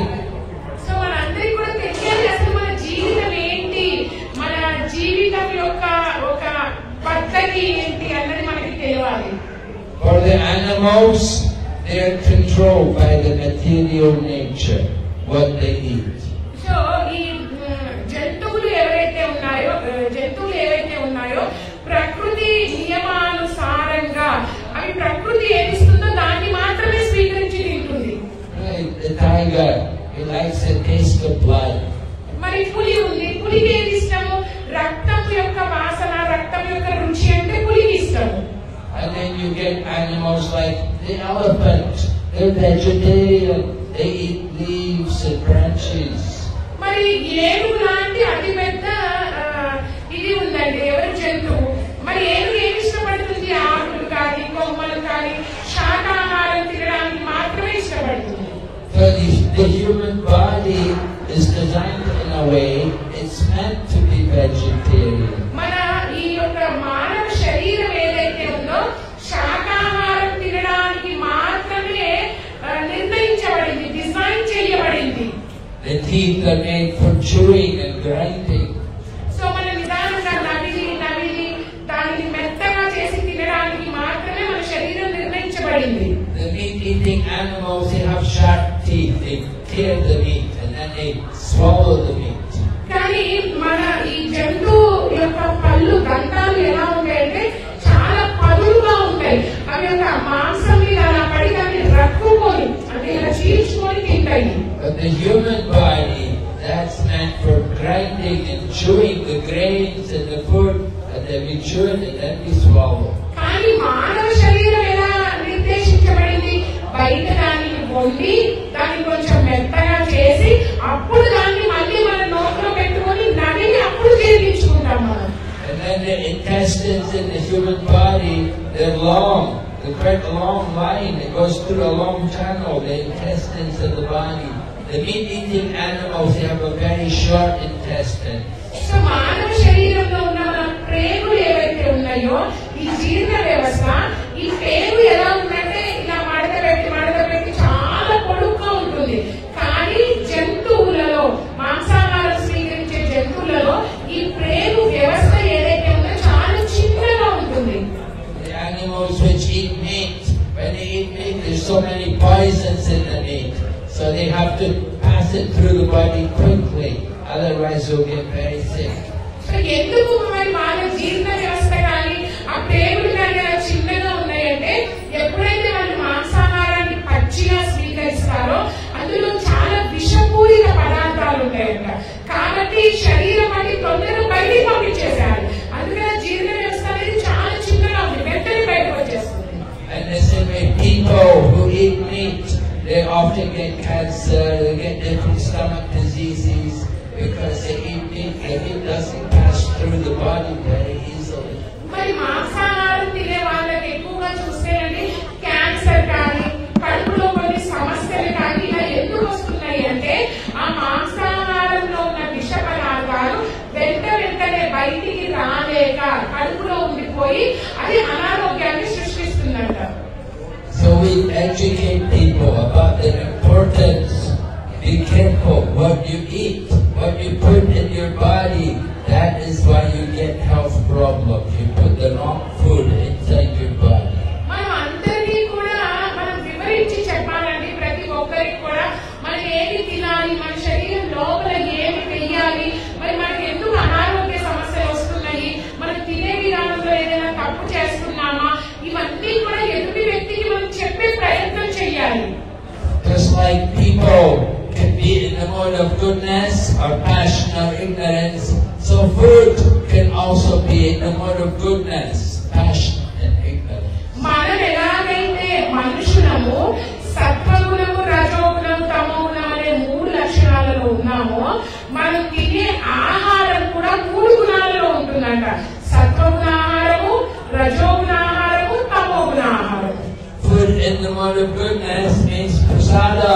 So మనందరికీ కూడా తెలియాలి అసలు మన జీవితం ఏంటి, మన జీవితం యొక్క ఒక పద్ధతి ఏంటి అన్నది మనకి తెలియాలి. For the animals, they are controlled by the material nature, what they eat. So ఈ జంతువులు ఏవైతే ఉన్నాయో ప్రకృతి నియమానుసారంగా అవి ప్రకృతి ఏమిస్తుందో దాన్ని మాత్రమే స్వీకరించి తింటుంది. Right? The tiger, he likes the taste of blood. మరి పులి ఉంది, పులికి ఏది ఇష్టము? రక్తం యొక్క వాసన, రక్తం యొక్క రుచి అంటే పులికి ఇష్టము. And then you get animals like the elephant. They're vegetarian. They eat leaves and branches. మరి ఏనుగు లాంటి అతి పెద్ద ఇది ఉందండి, ఎవరి జంతువు. మరి ఏనుగు ఏమి ఇష్టపడుతుంది? ఆకులు కానీ, కొమ్మలు కానీ, శాకాహారం తినడానికి మాత్రమే ఇష్టపడుతుంది. So the human body is designed in a way it's meant to be vegetarian. మన ఈ యొక్క మానవ శరీరం ఏదైతే ఉందో శాకాహారం తినడానికి మాత్రమే నిర్ణయించబడింది, డిజైన్ చేయబడింది. The teeth are made for chewing and grinding. So మన నిదానంగా నమిలి దానిని మెత్తగా చేసి తినడానికి మాత్రమే మన శరీరం నిర్ణయించబడింది. The meat-eating animals, they have sharp teeth. They tear the meat and then they swallow the meat. కానీ మన ఈ జంతువు యొక్క పళ్ళు, దంతాలు ఎలా ఉంటాయంటే చాలా పదులుగా ఉంటాయి. అవి యొక్క మాంసం మీద అలా పడి దాన్ని రక్కుకొని అంటే ఇలా చీల్చుకొని తింటాయి. But the human body, that's meant for grinding and chewing the grains and the food, and then we chew it and then we swallow. కానీ మానవ శరీరం ఎలా నిర్దేశించబడింది? బయట దానిని వండి దాన్ని కొంచెం మెత్తగా చేసి అప్పుడు దాన్ని మళ్ళీ మన నోట్లో పెట్టుకొని నమిలి అప్పుడు జీర్ణించుకుంటాం మనం. And then the intestines in the human body, they're long. They're quite a long line. It goes through a long channel, the intestines of the body. The meat-eating animals, they have a very short intestine. So మానవ శరీరంలో ఉన్న మన ప్రేగులు ఏవైతే ఉన్నాయో ఈ జీర్ణ వ్యవస్థ, ఈ ప్రేగు ఎలా ఉందంటే ఇలా మడత పెట్టి చాలా పొడుగ్గా ఉంటుంది. కానీ జంతువులలో, మాంసాహారం స్వీకరించే జంతువులలో ఈ ప్రేగు వ్యవస్థ ఏదైతే ఉందో చాలా చిన్నగా ఉంటుంది. The animals which eat meat, when they eat meat, there's so many poisons in the meat. So they have to pass it through the body quickly. Otherwise they'll get very sick. So ఎందుకు మరి వాళ్ళ జీర్ణ వ్యవస్థ కానీ ఆ ప్రేగులు కానీ అలా చిన్నగా ఉన్నాయంటే ఎప్పుడైతే వాళ్ళు మాంసాహారాన్ని పచ్చిగా స్వీకరిస్తారో అందులో చాలా విషపూరిత పదార్థాలు ఉంటాయంట. కాబట్టి శరీరం అది తొందరగా బయటికి పంపించేసేయాలి. అందుకని జీర్ణ వ్యవస్థ అనేది చాలా చిన్నగా ఉంది, వెంటనే బయటకు వచ్చేస్తుంది. And the same way people who eat meat, they often get cancer, they get different stomach diseases because they eat meat. The meat doesn't pass through the body very easily. మరి మాంసాహారం తినే వాళ్ళకి ఎక్కువగా చూస్తేనండి క్యాన్సర్ కానీ, కడుపులో కొన్ని సమస్యలు కానీ ఇలా ఎందుకు వస్తున్నాయి అంటే ఆ మాంసాహారంలో ఉన్న విష పదార్థాలు వెంటనే బయటికి రాలేక కడుపులో ఉండిపోయి అది అనారోగ్యాన్ని సృష్టిస్తుందంట. So we educate people about the importance. Be careful what you eat, what you put in your body. That is why you get health problems. You put the wrong food inside your body. మనం అందరికీ కూడా మనం వివరించి చెప్పాలండి. ప్రతి ఒక్కరికి కూడా మనం ఏమి తినాలి, మన శరీరం లోపల ఏమి వెయ్యాలి, మరి మనకి ఎందుకు అనారోగ్య సమస్యలు వస్తున్నాయి, మనం తినే విధానంలో ఏదైనా తప్పు చేస్తున్నామా ఇవన్నీ కూడా ఎదుటి వ్యక్తికి మనం చెప్పే ప్రయత్నం చేయాలి. Just like people can be in the mode of goodness or passion or ignorance, so food can also be in the mode of goodness, passion and ignorance. మనం ఎలాగైతే మనుషులము సత్వగుణము రజోగుణము తమోగుణం అనే 3 లక్షణాలలో ఉన్నామో మనం తినే ఆహారం కూడా 3 గుణాలలో ఉంటుందంట. సత్వగుణ ఆహారము, రజోగుణ ఆహారము, తమోగుణ ఆహారము. Food in the mode of goodness means prasada,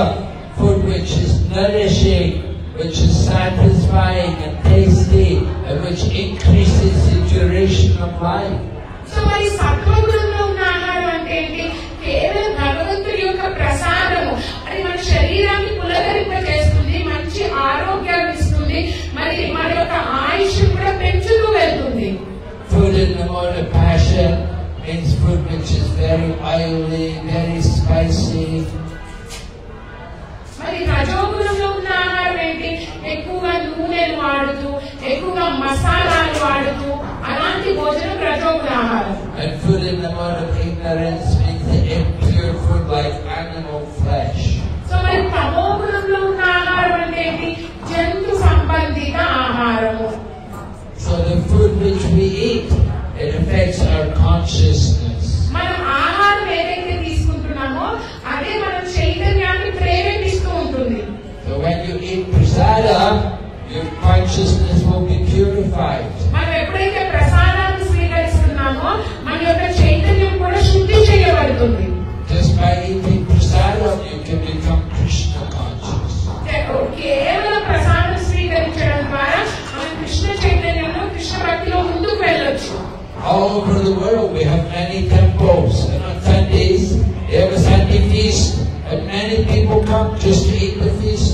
food which is nourishing, which is satisfying and tasty, and which increases the duration of life. So మరి సత్వగుణంలో ఉన్న ఆహారం అంటే ఏంటి? కేవలం భగవంతుడి యొక్క ప్రసాదము. అది మన శరీరాన్ని పులకరింపజేస్తుంది, మంచి ఆరోగ్యాన్ని ఇస్తుంది, మరి మన యొక్క ఆయుష్ కూడా పెంచుతూ వెళ్తుంది. Food in the mode of passion means food which is very oily, very spicy. మరి రజోగుణంలో ఉన్న ఆహారం ఏంటి? ఎక్కువగా నూనెలు వాడుతూ, ఎక్కువగా మసాలాలు వాడుతూ అలాంటి భోజనం రజోగుణ ఆహారం. And food in the mode of ignorance means the impure food like animal flesh. So మరి తమోగుణంలో ఉన్న ఆహారం అంటే ఏంటి? జంతు సంబంధిత ఆహారము. So the food which we eat, it affects our consciousness. మనం ఆహారం ఏదైతే తీసుకుంటున్నామో అదే మన చైతన్యాన్ని ప్రేరేపిస్తూ ఉంటుంది. So when you eat prasada, your consciousness will be purified. మనం ఎప్పుడైతే ప్రసాదాన్ని స్వీకరిస్తున్నామో మన యొక్క చైతన్యం కూడా శుద్ధి చేయబడుతుంది. Just by eating prasada, you can become Krishna conscious. కేవలం ప్రసాదం స్వీకరించడం ద్వారా మనం కృష్ణ చైతన్యంలో కృష్ణ భక్తిలో ముందుకు వెళ్ళొచ్చు. All over the world we have many temples, and on Sundays they have a Sunday feast, and many people come just to eat the feast.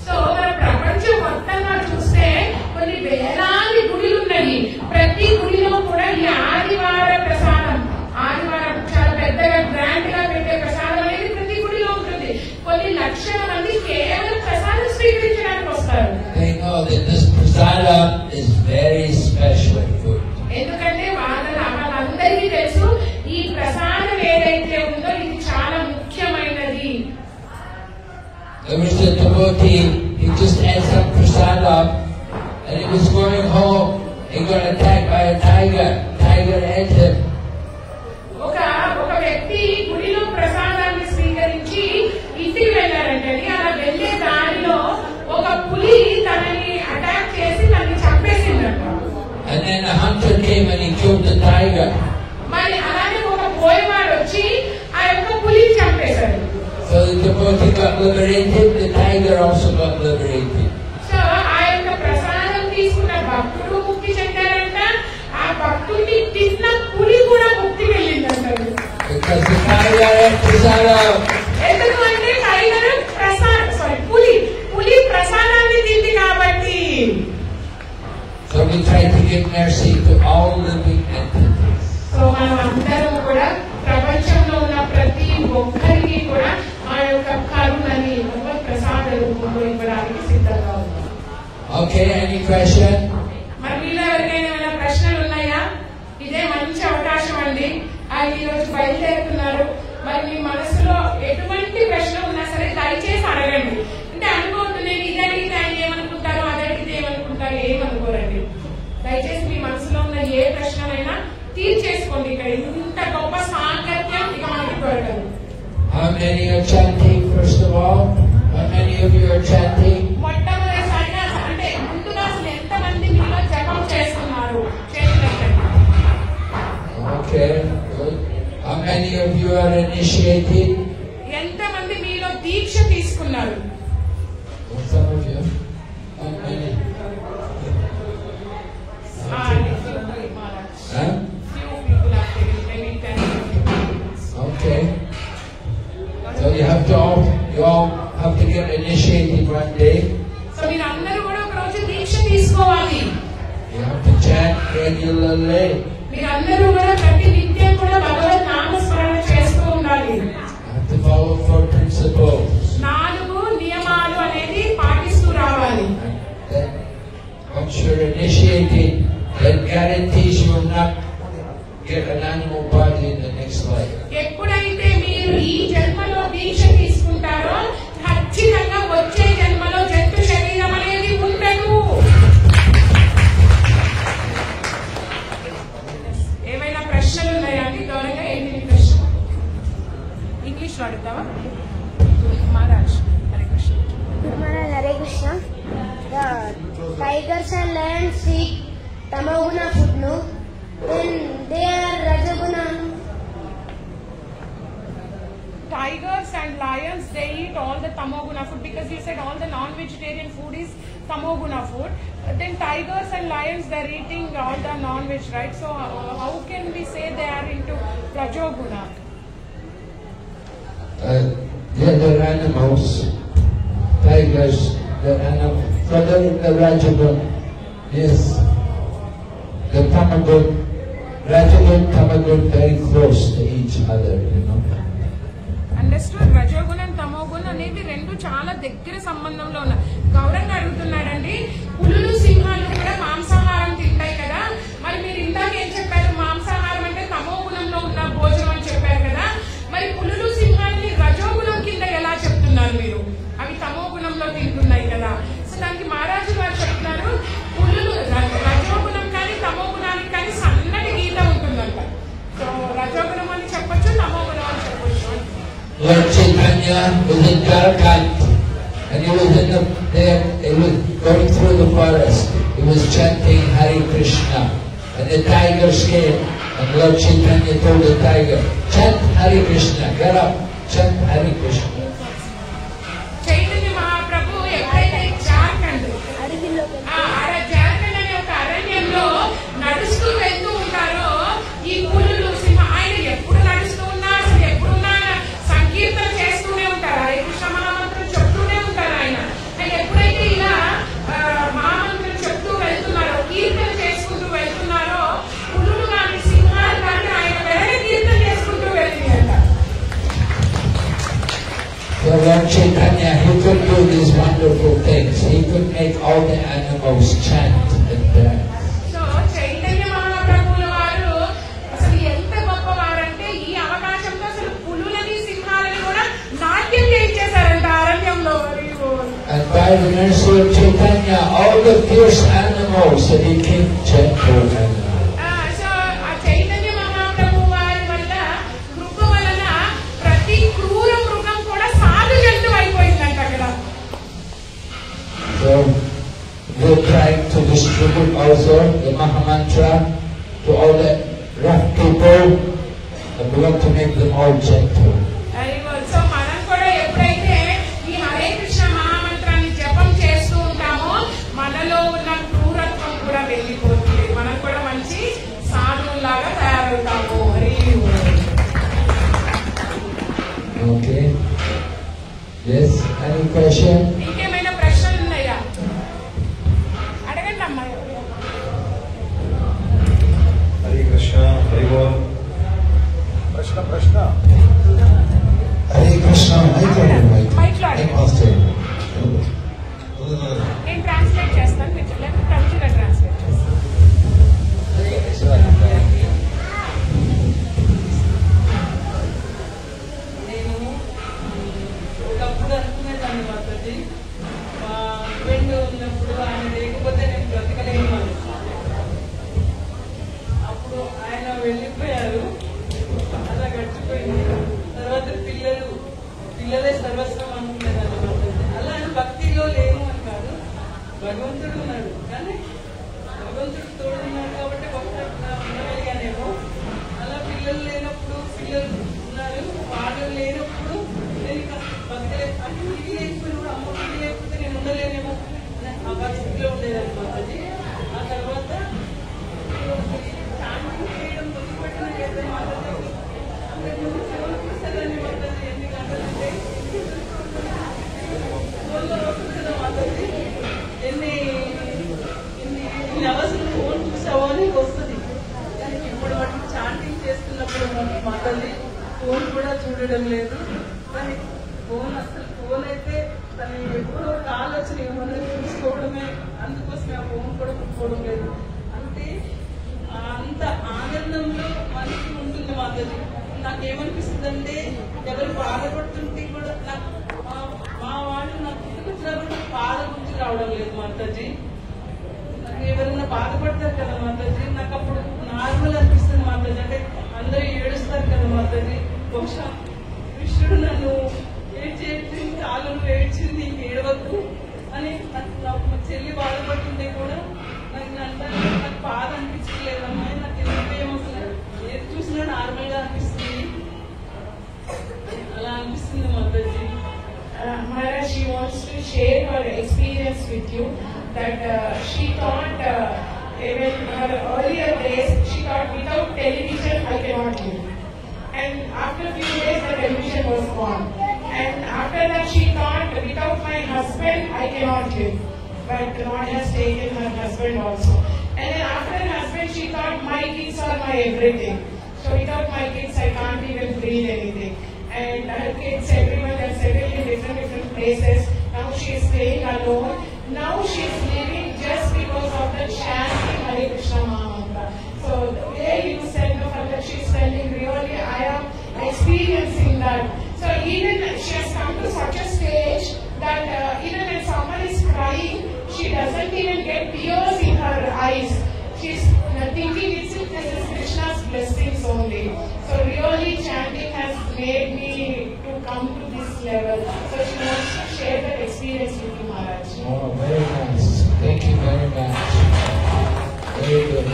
So మన ప్రపంచం మొత్తంగా చూస్తే కొన్ని వేలాది గుడులు ఉన్నాయి. ప్రతి గుడిలో కూడా ఈ ఆదివార ప్రసాదం, ఆదివారం చాలా పెద్దగా గ్రాండ్ గా పెట్టే ప్రసాదం అనేది ప్రతి గుడిలో ఉంటుంది. కొన్ని లక్షల మంది కేవలం ప్రసాదం స్వీకరించడానికి వస్తారు. They know that this prasada is very special food. ఎందుకంటే వాళ్ళందరికీ తెలుసు ఈ ప్రసాదం ఏదైతే ఉందో ఇది చాలా ముఖ్యమైనది. There was a devotee, he just had some prasada, and he was going home. He got attacked by a tiger. Tiger ate him. ఒక వ్యక్తి గుడిలో ప్రసాదాన్ని స్వీకరించి ఇంటికి వెళ్ళారంటే అలా వెళ్లే దారిలో ఒక పులి తనని అటాక్ చేసి తనని చంపేసిందంట. And then a hunter came and he killed the tiger. మరి అలానే ఒక పోయేవాడు వచ్చి ఆ యొక్క పులిని చంపేశాడు. So the devotee got liberated, the tiger also got liberated. So ఆ యొక్క ప్రసాదం తీసుకున్న భక్తుడు ముక్తి చెందారంట, ఆ భక్తుడిని తిన్న పులి కూడా ముక్తి వెళ్ళిందంట. Because the tiger ate prasada. ఎందుకు అంటే టైగర్ పులి ప్రసాదాన్ని తింది కాబట్టి. So we try to give mercy to all living entities. So మనం అందరం కూడా ప్రపంచంలో ఉన్న ప్రతి ఒక్కరికి కూడా ఆ యొక్క కరుణని భగవత్ ప్రసాద రూపంలో ఇవ్వడానికి సిద్ధంగా ఉన్నాం. Okay, any question? మరి మీలో ఎవరికైనా ఏమైనా ప్రశ్నలు ఉన్నాయా? ఇదే మంచి అవకాశం అండి. ఆయన ఈ రోజు బయలుదేరుతున్నారు. మరి మీ మనసులో ఎటువంటి ప్రశ్న ఉన్నా సరే దయచేసి అడగండి. అంటే అనుకోవద్దు నేను ఇది అడిగితే ఆయన ఏమనుకుంటారో అది అడిగితే ఏమనుకుంటారో ఏమనుకోరండి. దయచేసి మీ మనసులో ఉన్న ఏ ప్రశ్నలైనా తీర్చేసుకోండి. ఇక్కడ ఇంత గొప్ప సాంగత్యం ఇక మనకి దొరకదు. How many are chanting first of all? How many of you are chanting? మొట్టమొదటిసారిగా అంటే ముందుగా అసలు ఎంతమంది మీలో జపం చేస్తున్నారు? చేతులెత్తండి. Okay, good. How many of you are initiated? ఎంతమంది మీలో దీక్ష తీసుకున్నారు? Some of you. How many? Huh? Okay. So you all have to get initiated one day. So మీరు అందరూ కూడా ఒక రోజు దీక్ష తీసుకోవాలి. You have to chant regularly. మీరు అందరూ కూడా ప్రతి నిత్యం కూడా భగవత్ నామస్మరణ చేస్తూ ఉండాలి. You have to follow 4 principles. 4 నియమాలు అనేది పాటిస్తూ రావాలి. Once you're initiated, that guarantees you will not get an animal body in the next life. ఎప్పుడైతే మీరు ఈ జన్మలో దీక్ష తీసుకుంటారో ఖచ్చితంగా వచ్చే జన్మలో జంతు శరీరం అనేది ఉండదు. ఏమైనా ప్రశ్నలు ఉన్నాయా అండి? గౌరవంగా ఏంటి ప్రశ్న? ఇంగ్లీష్ లో అడుగుతావా? Maharaj Hare Krishna. Maharaj Hare Krishna. The tigers and lions eat tamaguna food, no? Then they are rajaguna. Tigers and lions, they eat all the tamoguna food because you said all the non-vegetarian food is tamoguna food. Then tigers and lions, they're eating all the non-veg, right? So how can we say they are into rajoguna? They're animals. Tigers, they're animals. So they're in the Rajagun. Yes. The Tamagun, Rajagun, Tamagun, very close to each other, you know. Understood. రజోగుణం తమోగుణం అనేవి రెండు చాలా దగ్గర సంబంధంలో ఉన్నాయి. గౌరవంగా అడుగుతున్నాడండి, పులులు సింహాలు కూడా మాంసాహారం తింటాయి కదా, మరి మీరు ఇందాక ఏం చెప్పారు? మాంసాహారం అంటే తమోగుణంలో ఉన్న భోజనం అని చెప్పారు కదా, మరి పులులు సింహాన్ని రజోగుణం కింద ఎలా చెప్తున్నారు మీరు? అవి తమోగుణంలో తింటున్నాయి కదా. సో దానికి మహారాజు గారు చెప్తున్నారు, పులులు రజోగుణం కానీ తమోగుణానికి కానీ సన్నటి గీత ఉంటుందంట. సో రజోగుణం అని చెప్పొచ్చు, తమోగుణం అని చెప్పొచ్చు. Lord Chaitanya was in Jharkhand, and he was going through the forest. He was chanting Hare Krishna, and the tigers came, and Lord Chaitanya told the tiger, chant Hare Krishna, get up, chant Hare Krishna. Chaitanya Mahaprabhu ఎప్పుడైతే జార్ఖండ్ జార్ఖండ్ అనే ఒక అరణ్యంలో నడుస్తూ వెళ్తూ ఉంటారో, ఈ పులులు సింహ ఆయన ఎప్పుడు నడుస్తూ ఉన్నా, అసలు ఎప్పుడున్నా సంకీర్తన చేస్తూనే ఉంటారు, హరే కృష్ణ మహామంత్రం చెప్తూనే ఉంటారు. ఆయన ఎప్పుడైతే ఇలా మహామంత్రం చెప్తూ వెళ్తున్నారో, కీర్తన చేసుకుంటూ వెళ్తున్నారో, పులులు కానీ సింహాలు కానీ ఆయన వెనక కీర్తన చేసుకుంటూ వెళ్తున్నాయంట. So Lord Chaitanya, he could do these wonderful things. He could make all the animals chant and dance. So Chaitanya మహాప్రభుల వారు అసలు ఎంత గొప్పవారంటే ఈ అవకాశంతో అసలు పులులని సింహాలని కూడా నాట్యం చేయించేశారంట అరణ్యంలో. And by the mercy of Chaitanya, all the fierce animals that he came gentle and so ఆ చైతన్య మహాప్రభు వారి వల్ల కృప వలన ప్రతి క్రూర మృగం కూడా సాధు జంతువు అయిపోయిందంట అక్కడ. so we're trying to distribute also the Mahamantra to all the rough people, and we want to make them all gentle. So మనం కూడా ఎప్పుడైతే ఈ హరే కృష్ణ మహామంత్రాన్ని జపం చేస్తూ ఉంటామో మనలో ఉన్న క్రూరత్వం కూడా వెళ్ళిపోతుంది, మనం కూడా మంచి సాధువులాగా తయారవుతాము. Okay? Yes? Any question? ఇంకేమైనా ప్రశ్నలు ఉన్నాయా? అడగండి అమ్మా. हरे कृष्णा हरे बोल प्रश्न Hare Krishna, నేను ట్రాన్స్లేట్ చేస్తాను, లేకపోతే ప్రభుజీగా ట్రాన్స్లేట్ చేస్తాను. నేను ఒకప్పుడు అనుకునేదాన్ని మాతది, మా హస్బెండ్ ఉన్నప్పుడు ఆయన లేకపోతే నేను బ్రతకలేను అని. అప్పుడు ఆయన వెళ్ళిపోయారు, అలా గడిచిపోయింది. తర్వాత పిల్లలే సర్వస్వం అనుకునేదాన్ని మాతది. అలా అని భక్తిలో లేను అని కాదు, భగవంతుడు ఉన్నాడు, కానీ భగవంతుడు తోడున్నాడు కాబట్టి ఉండగలిగానేమో. అలా పిల్లలు లేనప్పుడు పిల్లలు ఉన్నారు, వాళ్ళు లేనప్పుడు నేను బతకలేదు. అంటే ఇల్లు లేకపోయినప్పుడు అమ్మ ఇల్లు లేకపోతే నేను ఉండలేనేమో ఆ పరిస్థితిలో ఉండేదాన్ని మాతది. ఆ తర్వాత చాంటింగ్ చేయడం మొదలుపెట్టిన కదా మాతది. అంతకుముందు ఫోన్ చూసేదాన్ని మాతది. ఎన్ని గంటలంటే ఫోన్లో వస్తుంది మాతది. ఎన్ని అవసరం ఫోన్ చూసావో అని వస్తుంది. కానీ ఇప్పుడు వాటిని చాంటింగ్ చేస్తున్నప్పుడు మా తల్లి ఫోన్ కూడా చూడడం లేదు. కానీ ఫోన్ అయితే తను ఎప్పుడో కాల్ వచ్చిన ఏమన్నా చూసుకోవడమే, అందుకోసమే ఆ ఫోన్ కూడా పెట్టుకోవడం లేదు. అంటే ఆ అంత ఆనందంలో మనకి ఉంటుంది మాతాజీ. నాకేమనిపిస్తుంది అంటే ఎవరు బాధపడుతుంటే కూడా నాకు మా వాళ్ళు నాకు పుట్టుకొచ్చినా కూడా బాధ గురించి రావడం లేదు మాతాజీ. నాకు ఎవరైనా బాధపడతారు కదా మాతాజీ, నాకు అప్పుడు నార్మల్ అనిపిస్తుంది మాతాజీ. అంటే అందరూ ఏడుస్తారు కదా మాతాజీ, బహుశా కృష్ణుడు నన్ను ఏడ్చేసి చాలా ఏడ్చింది, నీకు ఏడవద్దు అని నాకు మా చెల్లి బాధపడుతుంటే కూడా నాకు బాధ అనిపించలేదమ్మా. నాకు ఎందుకు ఏమవుతుంది, ఏది చూసినా నార్మల్ గా అనిపిస్తుంది, అలా అనిపిస్తుంది Mataji. Maharaj, she wants to share her experience with you that she thought even her earlier days she thought without television I cannot live, and after a few days the television was gone, and after that she thought without my husband I cannot live, but God has taken her husband also, and then after her husband she thought my kids are my everything, so without my kids I can't even breathe anything. And her kids, everyone has settled in different places. Now she is staying alone. Now she is living just because of the chanting Hare Krishna Mahamantra. So the way you said of her that she is telling, really I am experiencing that. So even she has come to such a stage that even when someone is crying, she doesn't even get tears in her eyes. She is thinking this is Krishna's blessings only. So really chanting has made me to come to this level. So she wants to share that experience with you, Maharaj. Oh, very nice. Thank you very much. Very good.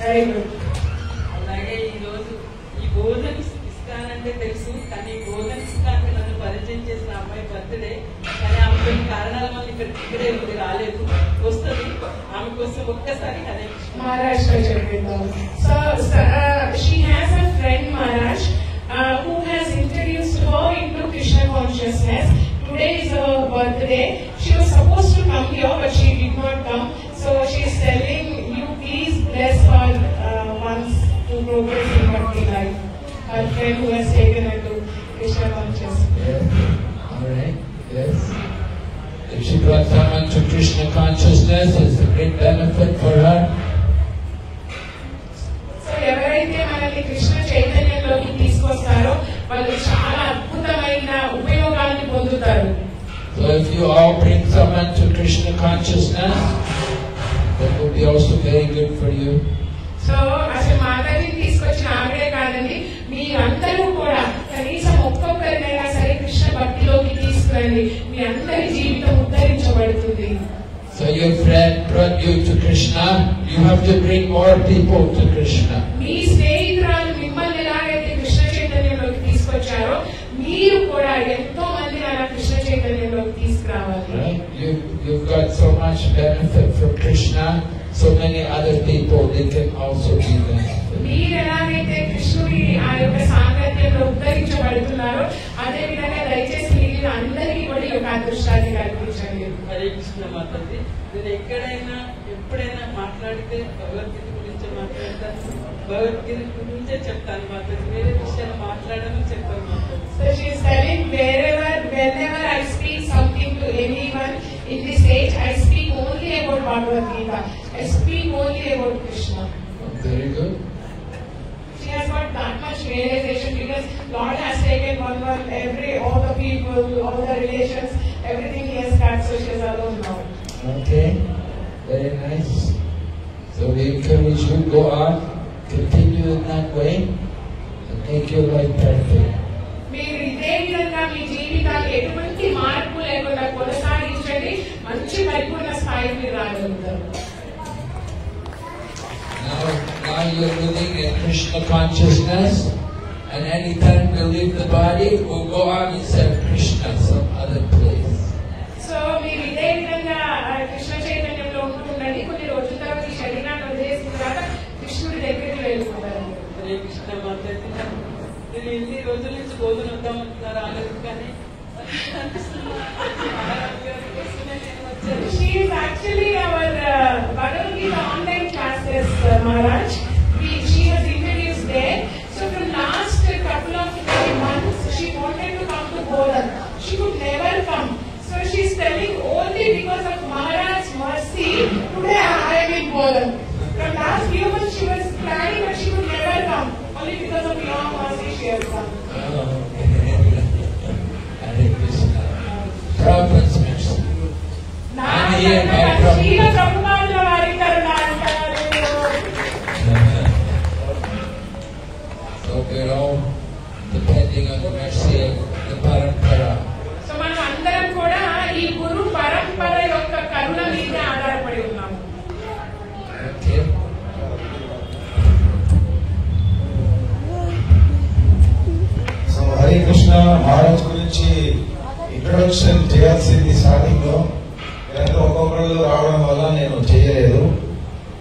Very good. అలాగే ఈరోజు ఈ బోధన ఇస్తానంటే తెలుసు, కానీ ఈ బోధన ఇస్తానికి నన్ను పరిచయం చేసిన అమ్మాయి బర్త్డే, కానీ ఆమె కొన్ని కారణాల వల్ల ఇక్కడే ఉంది, రాలేదు, వస్తుంది. ఆమె కోసం ఒక్కసారి Hare Krishna. Maharaj, so she has a friend, Maharaj, who has introduced her into Krishna consciousness. Today is her birthday. She was supposed to come here, but she did not come. So she is telling you, please bless her once to progress in bhakti life. Her friend who has taken her to Krishna consciousness. Yeah. All right. Yes. If she brought someone to Krishna consciousness, it's a great benefit for her. So ఎవరైతే మనల్ని కృష్ణ చైతన్యంలోకి తీసుకొస్తారో వాళ్ళు చాలా అద్భుతమైన ఉపయోగాన్ని పొందుతారు. So if you all bring someone to Krishna consciousness, that will be also very good for you. So అసలు మాతాజీని తీసుకొచ్చిన ఆవిడే కాదండి, మీరందరూ కూడా కనీసం ఒక్కొక్కరినైనా సరే కృష్ణ భక్తిలోకి తీసుకురండి, మీ అందరి జీవితం ఉద్ధరించబడుతుంది. So your friend brought you to Krishna, you have to bring more people to Krishna. మీ స్నేహితురాలు మిమ్మల్ని ఎలాగైతే కృష్ణ చైతన్యంలోకి తీసుకొచ్చారో మీరు కూడా ఎంతో మంది అలా కృష్ణ చైతన్యంలోకి తీసుకురావాలి. Right? You've got so much benefit from Krishna, so many other people, they can also be benefited. మీరు ఎలాగైతే కృష్ణుడి ఆ యొక్క సాంగత్యంలో ఉద్ధరించబడుతున్నారో అదే విధంగా దయచేసి మిగిలిన అందరికీ కూడా ఈ యొక్క అదృష్టాన్ని కల్పించండి. హరే కృష్ణ మాతాజీ. నేను ఎక్కడైనా ఎప్పుడైనా మాట్లాడితే భగవద్గీత గురించి మాట్లాడతాను, భగవద్గీత గురించే చెప్తాను మాతాజీ, వేరే విషయాలు మాట్లాడమని చెప్తాను Mataji. So she is telling whenever I speak something to anyone in this age, I speak only about Bhagavad Gita. I speak only about Krishna. Very good. She has got that much realization because Lord has taken one all the people, all the relations, everything He has got, so she is alone now. Okay. Very nice. So we encourage you, go on, continue in that way, and make your life perfect. మీరు ఇదే విధంగా మీ జీవితాలు ఎటువంటి మార్పు లేకుండా కొనసాగించండి, మంచి పరిపూర్ణ స్థాయికి మీరు రాగలుగుతారు. Now you're living in Krishna consciousness, and anytime we leave the body, we'll go on and serve Krishna some other place. So మీరు ఇదే విధంగా కృష్ణ చైతన్యంలో ఉంటుండండి, కొన్ని రోజుల తర్వాత ఈ శరీరాన్ని వదిలేసిన తర్వాత కృష్ణుడి దగ్గరికి వెళ్ళిపోతారు. హరే కృష్ణ మాతాజీ. నేను ఎన్ని రోజుల నుంచి బోధన వద్దామంటున్నా, రాలేదు, కానీ She is actually our Bhagavad Gita online classes, Maharaj. She was introduced there. So from last couple of months, she wanted to come to Bodhan. She could never come. So she is telling only because of Maharaj's mercy, today I am in Bodhan. From last few months she only because of your mercy she has come. Hare Krishna. Prabhupada's mercy. I'm here by Prabhupada. So we're all depending on the mercy of the Parampara. So మనం అందరం కూడా ఈ గురు పరంపర యొక్క కరుణ మీద ఆధారపడి ఉన్నాము. Okay. So Hare Krishna Maharaj గురించి ఇంట్రొడక్షన్ చేయాల్సింది స్టార్టింగ్ లో ఒక్కొక్కళ్ళు రావడం వల్ల నేను చేయలేదు.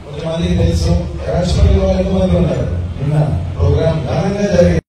కొంతమందికి తెలుసు రాష్ట్రంలో ఎంతమంది ఉన్నారు నిన్న ప్రోగ్రామ్ ఘనంగా జరిగింది.